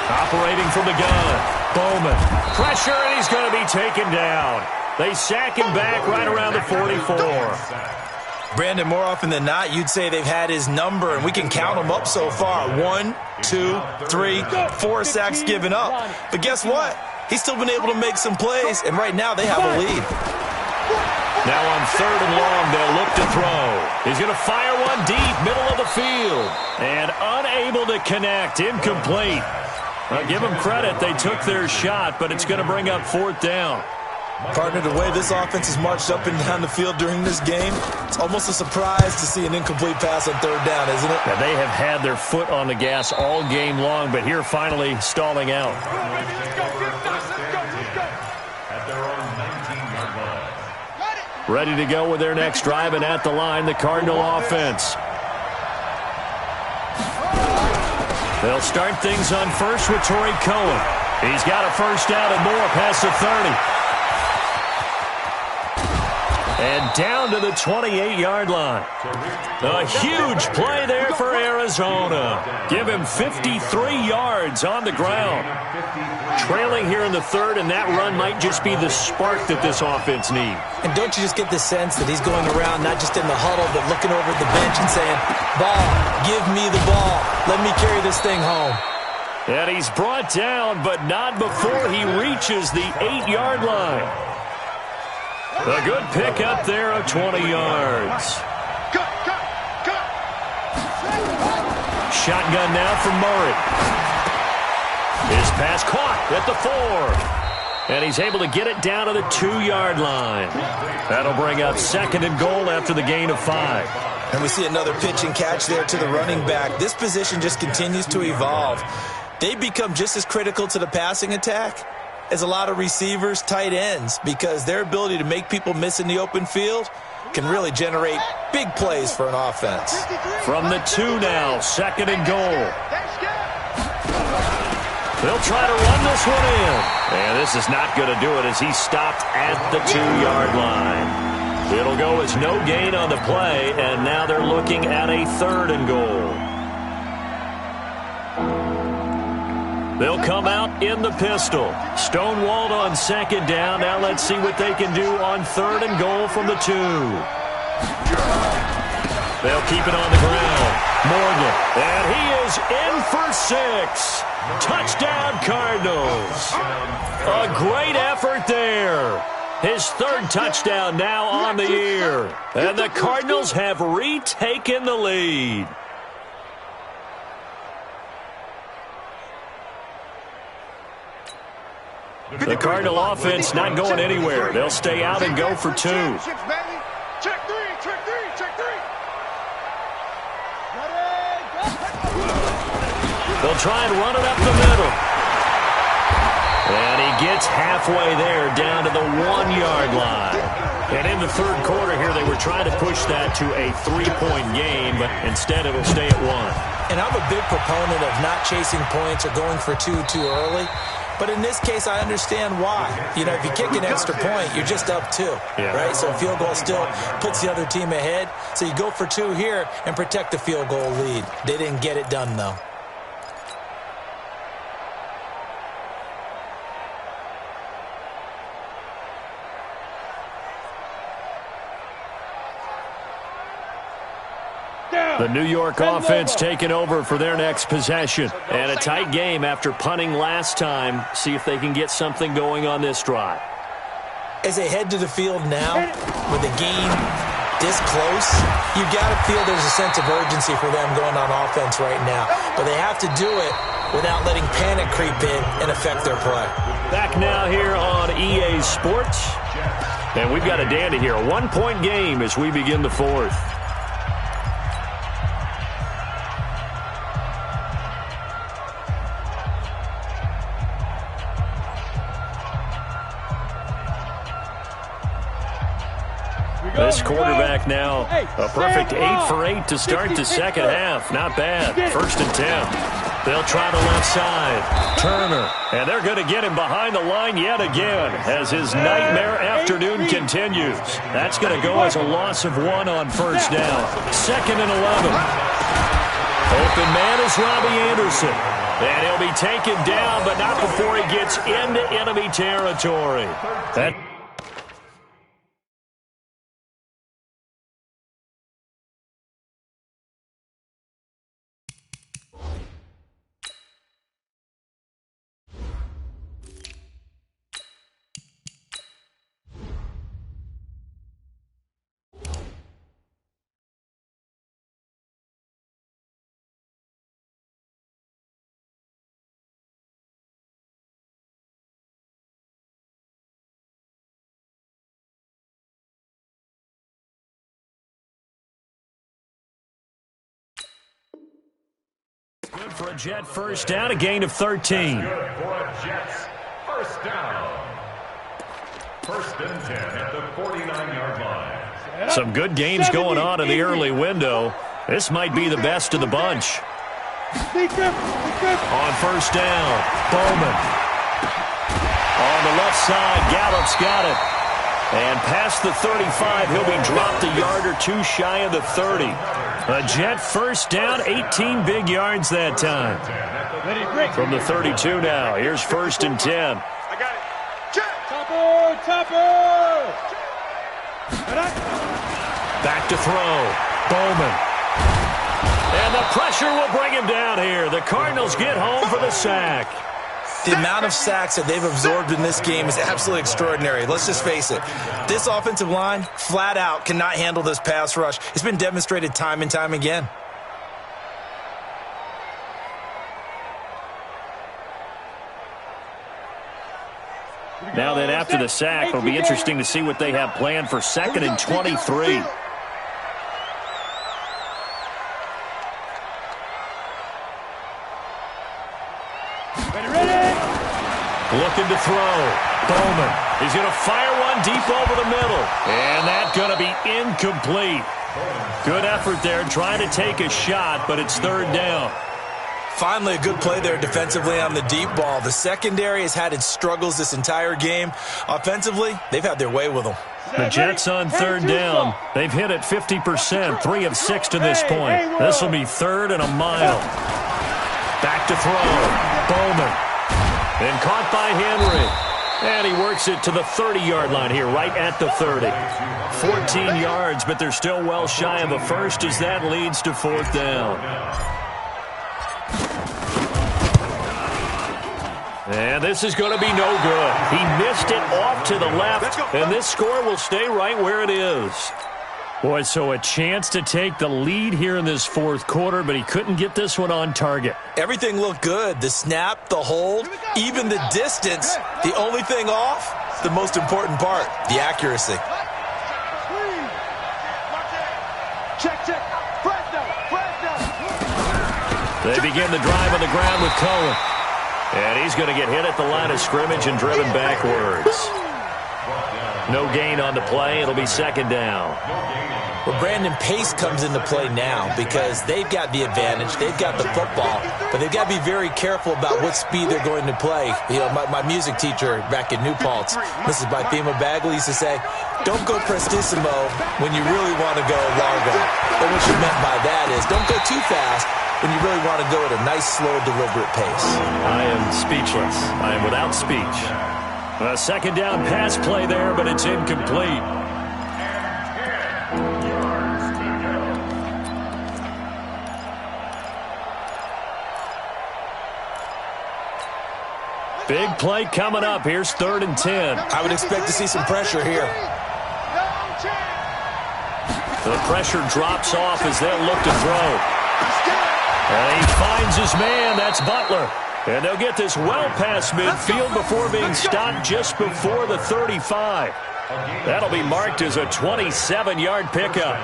Operating from the gun, Bowman. Pressure, and he's going to be taken down. They sack him back right around the 44. Brandon, more often than not, you'd say they've had his number, and we can count them up so far. 1, 2, 3, 4 sacks given up. But guess what? He's still been able to make some plays, and right now they have a lead. Now on third and long, they'll look to throw. He's going to fire one deep, middle of the field. And unable to connect, incomplete. I'll give them credit. They took their shot, but it's going to bring up fourth down. Partner, the way this offense has marched up and down the field during this game, it's almost a surprise to see an incomplete pass on third down, isn't it? Yeah, they have had their foot on the gas all game long, but here finally stalling out. At their own 19-yard line. Ready to go with their next drive, and at the line, the Cardinal offense. They'll start things on first with Torrey Cohen. He's got a first down and more past the 30. And down to the 28-yard line. A huge play there for Arizona. Give him 53 yards on the ground. Trailing here in the third, and that run might just be the spark that this offense needs. And don't you just get the sense that he's going around not just in the huddle, but looking over at the bench and saying, ball, give me the ball. Let me carry this thing home. And he's brought down, but not before he reaches the 8-yard line. A good pickup there of 20 yards. Shotgun now from Murray. His pass caught at the 4. And he's able to get it down to the 2-yard line. That'll bring up second and goal after the gain of 5. And we see another pitch and catch there to the running back. This position just continues to evolve. They become just as critical to the passing attack as a lot of receivers, tight ends, because their ability to make people miss in the open field can really generate big plays for an offense. From the 2 now, second and goal. They'll try to run this one in. And this is not going to do it as he stopped at the 2-yard line. It'll go as no gain on the play, and now they're looking at a third and goal. They'll come out in the pistol. Stonewalled on second down. Now let's see what they can do on 3rd and goal from the 2. They'll keep it on the ground. Morgan. And he is in for 6. Touchdown, Cardinals. A great effort there. His 3rd touchdown now on the year. And the Cardinals have retaken the lead. The Cardinal offense not going anywhere. They'll stay out and go for 2. Check 3, check 3, check 3. They'll try and run it up the middle. And he gets halfway there down to the 1-yard line. And in the 3rd quarter here, they were trying to push that to a 3-point game, but instead it'll stay at 1. And I'm a big proponent of not chasing points or going for 2 too early. But in this case, I understand why. You know, if you kick an extra point, you're just up 2, right? So a field goal still puts the other team ahead. So you go for 2 here and protect the field goal lead. They didn't get it done, though. The New York offense taking over for their next possession. And a tight game after punting last time. See if they can get something going on this drive. As they head to the field now, with the game this close, you got to feel there's a sense of urgency for them going on offense right now. But they have to do it without letting panic creep in and affect their play. Back now here on EA Sports. And we've got a dandy here. A 1-point game as we begin the 4th. This quarterback now, a perfect 8 for 8 to start the second half. Not bad. 1st and 10. They'll try the left side. Turner. And they're going to get him behind the line yet again as his nightmare afternoon continues. That's going to go as a loss of 1 on 1st down. 2nd and 11. Open man is Robbie Anderson. And he'll be taken down, but not before he gets into enemy territory. Good for a Jet 1st down, a gain of 13. Good for a Jets 1st down. 1st and 10 at the 49-yard line. Some good games going on in the early window. This might be the best of the bunch. On 1st down, Bowman. On the left side, Gallup's got it. And past the 35, he'll be dropped a yard or 2 shy of the 30. A Jet 1st down, 18 big yards that time. From the 32 now, here's 1st and 10. I got it. Check. Topper. Back to throw. Bowman. And the pressure will bring him down here. The Cardinals get home for the sack. The amount of sacks that they've absorbed in this game is absolutely extraordinary. Let's just face it. This offensive line, flat out, cannot handle this pass rush. It's been demonstrated time and time again. Now then, after the sack, it'll be interesting to see what they have planned for 2nd and 23. Looking to throw. Bowman. He's going to fire one deep over the middle. And that's going to be incomplete. Good effort there trying to take a shot, but it's 3rd down. Finally, a good play there defensively on the deep ball. The secondary has had its struggles this entire game. Offensively, they've had their way with them. The Jets on 3rd down. They've hit it 50%, 3 of 6 to this point. This will be 3rd and a mile. Back to throw. Bowman. And caught by Henry. And he works it to the 30-yard line here, right at the 30. 14 yards, but they're still well shy of a first as that leads to 4th down. And this is going to be no good. He missed it off to the left, and this score will stay right where it is. Boy, so a chance to take the lead here in this 4th quarter, but he couldn't get this one on target. Everything looked good. The snap, the hold, even the distance. The only thing off, the most important part, the accuracy. They begin the drive on the ground with Cohen. And he's going to get hit at the line of scrimmage and driven backwards. No gain on the play. It'll be 2nd down. Well, Brandon, pace comes into play now because they've got the advantage. They've got the football, but they've got to be very careful about what speed they're going to play. You know, my music teacher back in New Paltz, Mrs. Bythema Bagley, used to say, don't go prestissimo when you really want to go largo. And what she meant by that is don't go too fast when you really want to go at a nice, slow, deliberate pace. I am speechless. I am without speech. A 2nd down pass play there, but it's incomplete. Big play coming up. Here's 3rd and 10. I would expect to see some pressure here. The pressure drops off as they'll look to throw. And he finds his man. That's Butler. And they'll get this well past midfield before being stopped just before the 35. That'll be marked as a 27-yard pickup.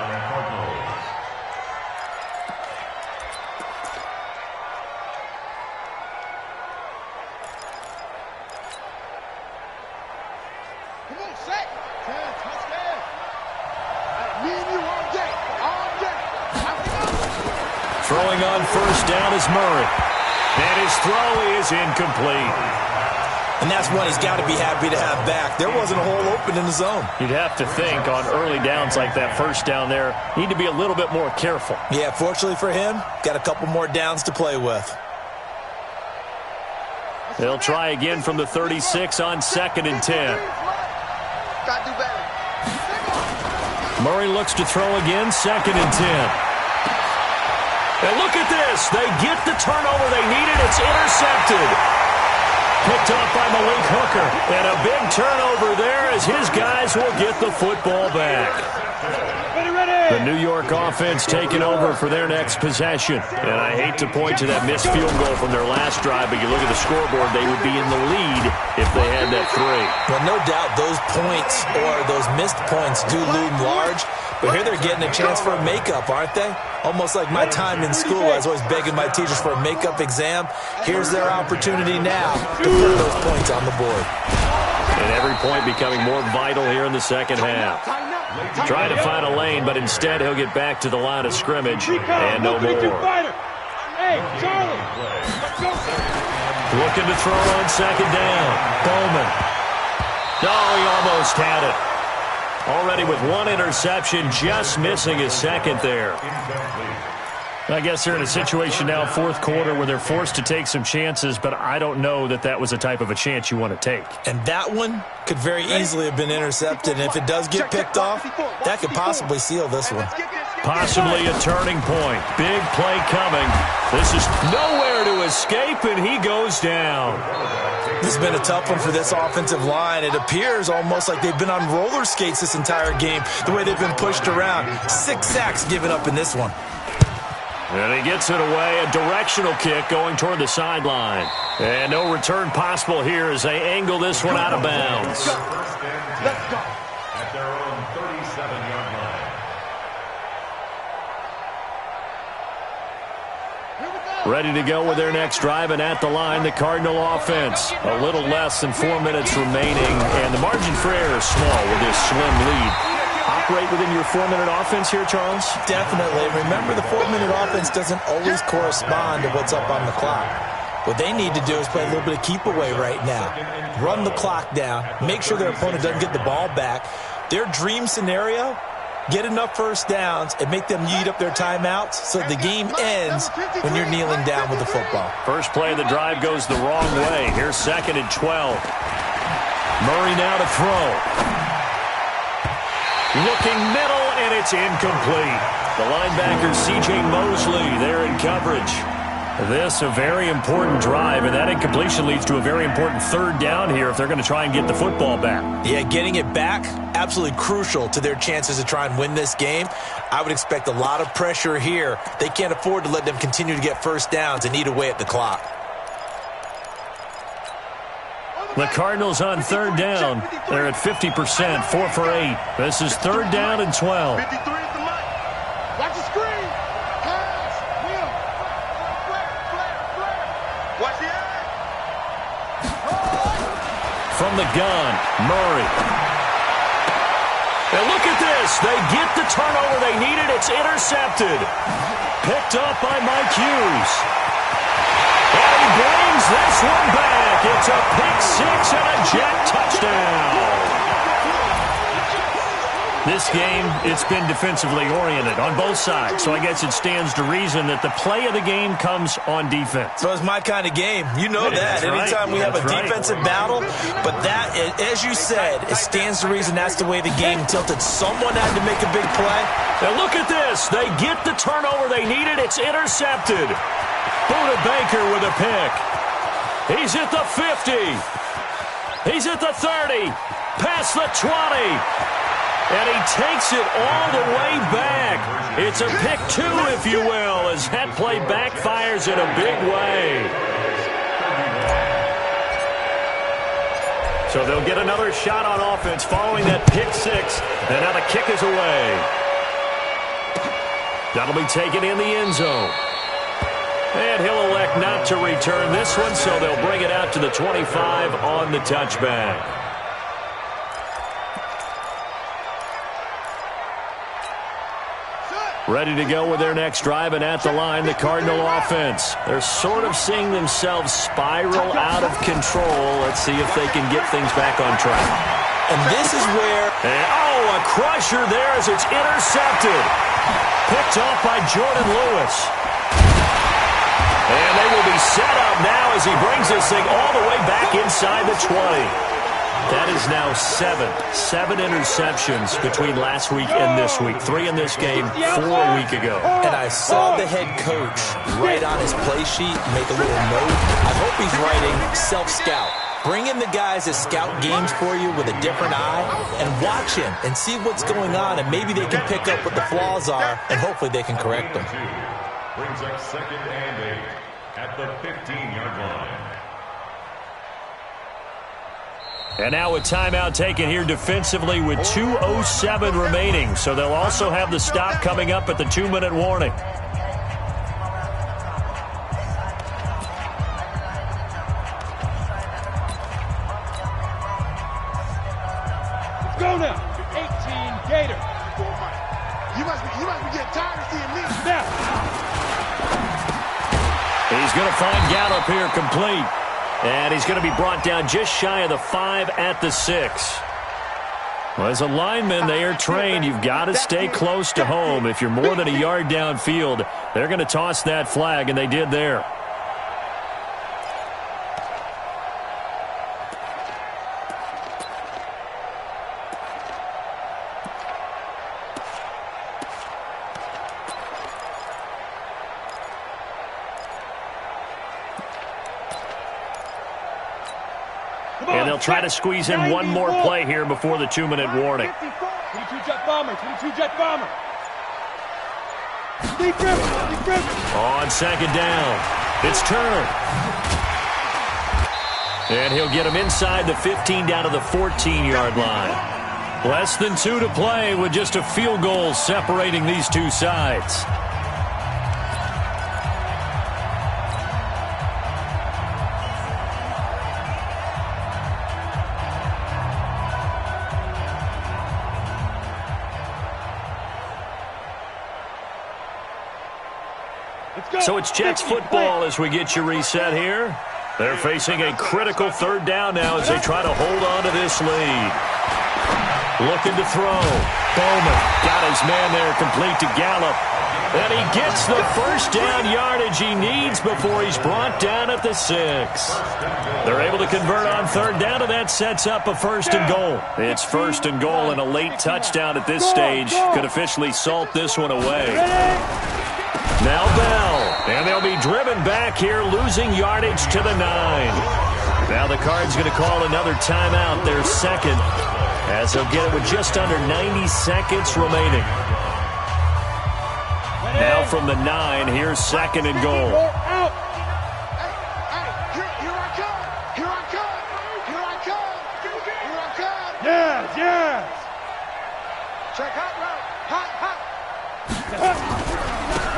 Throwing on 1st down is Murray. And his throw is incomplete. And that's one he's got to be happy to have back. There wasn't a hole open in the zone. You'd have to think on early downs like that 1st down there, need to be a little bit more careful. Yeah, fortunately for him, got a couple more downs to play with. They'll try again from the 36 on 2nd and 10. Murray looks to throw again, 2nd and 10. And look at this. They get the turnover they needed. It's intercepted. Picked off by Malik Hooker. And a big turnover there as his guys will get the football back. The New York offense taking over for their next possession. And I hate to point to that missed field goal from their last drive, but you look at the scoreboard, they would be in the lead if they had that 3. Well, no doubt those points or those missed points do loom large. But here they're getting a chance for a makeup, aren't they? Almost like my time in school. I was always begging my teachers for a makeup exam. Here's their opportunity now to put those points on the board. And every point becoming more vital here in the 2nd half. Trying to find a lane, but instead he'll get back to the line of scrimmage and no more. Hey, Charlie. Looking to throw on 2nd down. Bowman. Oh, he almost had it. Already with 1 interception, just missing his 2nd there. I guess they're in a situation now, 4th quarter, where they're forced to take some chances, but I don't know that that was the type of a chance you want to take. And that one could very easily have been intercepted, and if it does get picked off, that could possibly seal this one. Possibly a turning point. Big play coming. This is nowhere to escape, and he goes down. This has been a tough one for this offensive line. It appears almost like they've been on roller skates this entire game, the way they've been pushed around. 6 sacks given up in this one. And he gets it away, a directional kick going toward the sideline. And no return possible here as they angle this one out of bounds. Let's go. At their own 37-yard line. Ready to go with their next drive, and at the line, the Cardinal offense. A little less than 4 minutes remaining, and the margin for error is small with this slim lead. Operate within your 4-minute offense here, Charles? Definitely. Remember, the 4-minute offense doesn't always correspond to what's up on the clock. What they need to do is play a little bit of keep away right now. Run the clock down. Make sure their opponent doesn't get the ball back. Their dream scenario Get enough first downs and make them eat up their timeouts so the game ends when you're kneeling down with the football. First play of the drive goes the wrong way. Here's 2nd and 12. Murray now to throw. Looking middle, and it's incomplete. The linebacker, C.J. Mosley, there in coverage. This a very important drive, and that incompletion leads to a very important 3rd down here if they're going to try and get the football back. Yeah, getting it back, absolutely crucial to their chances to try and win this game. I would expect a lot of pressure here. They can't afford to let them continue to get first downs and eat away at the clock. The Cardinals on 3rd down. They're at 50%, 4 for 8. This is 3rd down and 12. 53 is the mic. Watch the screen. Pass. Wheel. Flare. Watch the eye. From the gun, Murray. And look at this. They get the turnover they needed. It's intercepted. Picked up by Mike Hughes. And he brings this one back. It's a pick 6 and a jet touchdown. This game, it's been defensively oriented on both sides, so I guess it stands to reason that the play of the game comes on defense. So it's my kind of game. You know that. That's Anytime we have a defensive battle, but that, as you said, it stands to reason that's the way the game tilted. Someone had to make a big play. Now look at this. They get the turnover they needed. It's intercepted. Buda Baker with a pick. He's at the 50. He's at the 30. Past the 20. And he takes it all the way back. It's a pick 2, if you will, as that play backfires in a big way. So they'll get another shot on offense following that pick 6. And now the kick is away. That'll be taken in the end zone. And he'll elect not to return this one, so they'll bring it out to the 25 on the touchback. Ready to go with their next drive, and at the line, the Cardinal offense. They're sort of seeing themselves spiral out of control. Let's see if they can get things back on track. And this is where... a crusher there as it's intercepted. Picked off by Jordan Lewis. And they will be set up now as he brings this thing all the way back inside the 20. That is now 7 interceptions between last week and this week. 3 in this game, 4 a week ago. And I saw the head coach write on his play sheet, make a little note. I hope he's writing self-scout. Bring in the guys that scout games for you with a different eye and watch him and see what's going on, and maybe they can pick up what the flaws are, and hopefully they can correct them. Brings up 2nd and 8 at the 15-yard line. And now a timeout taken here defensively with 2:07 remaining. So they'll also have the stop coming up at the 2-minute warning. Let's go now. 18 Gator. You must be getting tired of seeing me. Snap. He's going to find Gallup here complete. And he's going to be brought down just shy of the 5 at the 6. Well, as a lineman, they are trained. You've got to stay close to home. If you're more than a yard downfield, they're going to toss that flag, and they did there. And they'll try to squeeze in one more play here before the 2-minute warning. 22 jet bomber, 22 jet bomber. Deep river. On 2nd down, it's Turner. And he'll get him inside the 15 down to the 14-yard line. Less than 2 to play with just a field goal separating these two sides. So it's Jets football as we get you reset here. They're facing a critical 3rd down now as they try to hold on to this lead. Looking to throw. Bowman got his man there, complete to Gallup. And he gets the first down yardage he needs before he's brought down at the 6. They're able to convert on third down, and that sets up a first and goal. It's first and goal, and a late touchdown at this stage could officially salt this one away. Now Bell, and they'll be driven back here, losing yardage to the 9. Now the Cards going to call another timeout, their second, as they'll get it with just under 90 seconds remaining. Now from the 9, here's second and goal. Here I come. Here I come. Yes. Check hot route. Hot.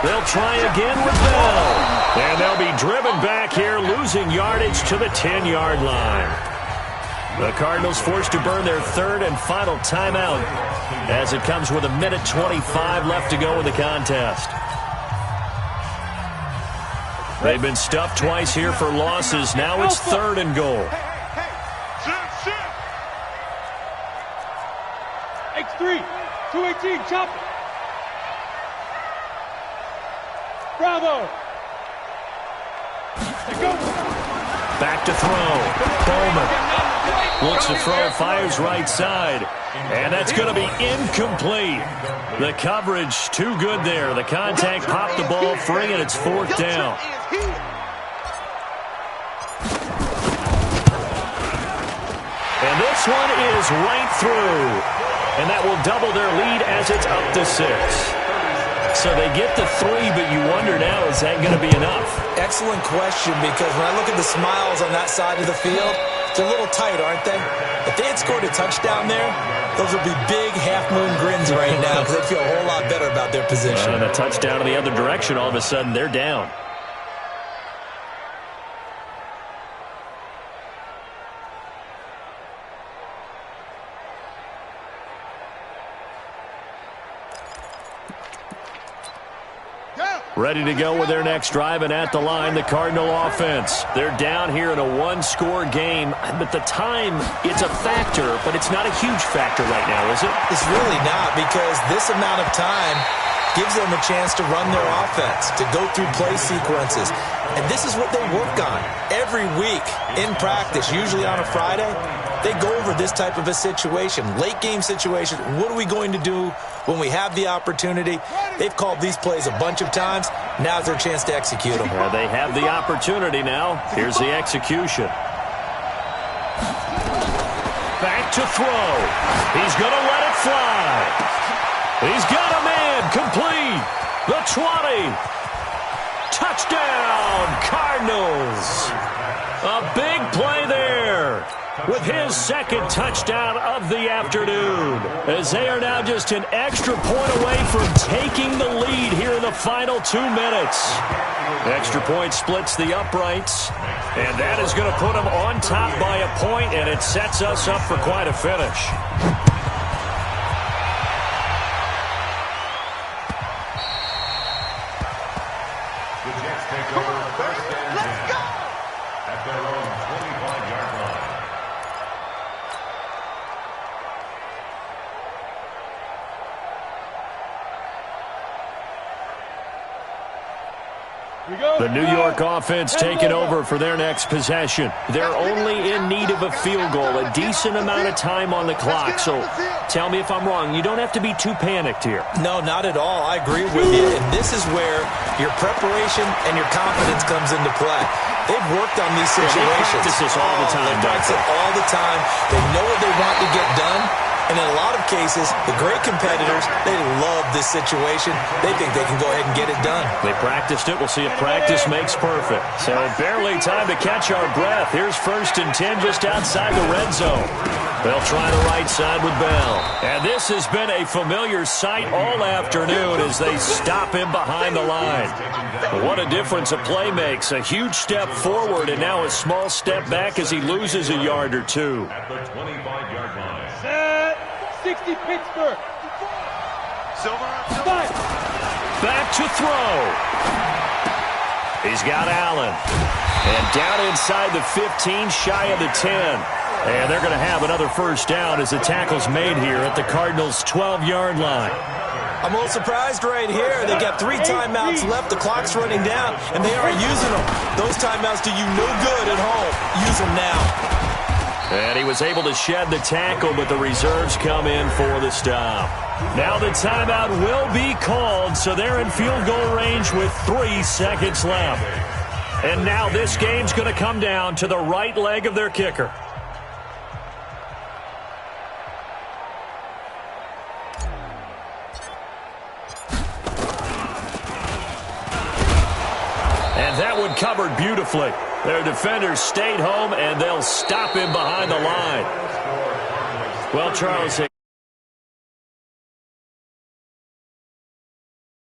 They'll try again with Bell. And they'll be driven back here, losing yardage to the 10-yard line. The Cardinals forced to burn their third and final timeout as it comes with 1:25 left to go in the contest. They've been stuffed twice here for losses. Now it's third and goal. Sit. X3, 218, chop it. Bravo. Go. Back to throw. Bowman looks to throw, fires right side. And that's going to be incomplete. The coverage too good there. The contact popped the ball free, and it's fourth down. And this one is right through. And that will double their lead as it's up to 6. So they get the 3, but you wonder now, is that going to be enough? Excellent question, because when I look at the smiles on that side of the field, they're a little tight, aren't they? If they had scored a touchdown there, those would be big half-moon grins right now because they'd feel a whole lot better about their position. And a touchdown in the other direction, all of a sudden they're down. Ready to go with their next drive, and at the line, the Cardinal offense. They're down here in a one-score game, but the time, it's a factor, but it's not a huge factor right now, is it? It's really not, because this amount of time gives them a chance to run their offense, to go through play sequences. And this is what they work on every week in practice, usually on a Friday. They go over this type of a situation, late game situation. What are we going to do when we have the opportunity? They've called these plays a bunch of times. Now's their chance to execute them. Yeah, they have the opportunity now. Here's the execution. Back to throw. He's going to let it fly. He's got a man complete. The 20. Touchdown, Cardinals. A big play there with his second touchdown of the afternoon, as they are now just an extra point away from taking the lead here in the final 2 minutes. Extra point splits the uprights, and that is going to put them on top by a point, and it sets us up for quite a finish. The New York offense taking over for their next possession. They're only in need of a field goal, a decent amount of time on the clock. So tell me if I'm wrong. You don't have to be too panicked here. No, not at all. I agree with you. And this is where your preparation and your confidence comes into play. They've worked on these situations. They practice this all the time. They practice it all the time. They know what they want to get done. And in a lot of cases, the great competitors, they love this situation. They think they can go ahead and get it done. They practiced it. We'll see if practice makes perfect. So barely time to catch our breath. Here's 1st and 10 just outside the red zone. They'll try the right side with Bell. And this has been a familiar sight all afternoon as they stop him behind the line. What a difference a play makes. A huge step forward and now a small step back as he loses a yard or two. At the 25-yard line. 60 Pittsburgh. Silver. Back to throw. He's got Allen. And down inside the 15, shy of the 10. And they're going to have another first down as the tackle's made here at the Cardinals' 12-yard line. I'm a little surprised right here. They got 3 timeouts left. The clock's running down, and they are using them. Those timeouts do you no good at home. Use them now. And he was able to shed the tackle, but the reserves come in for the stop. Now the timeout will be called, so they're in field goal range with 3 seconds left. And now this game's going to come down to the right leg of their kicker. And that one covered beautifully. Their defenders stayed home, and they'll stop him behind the line. Well, Charles...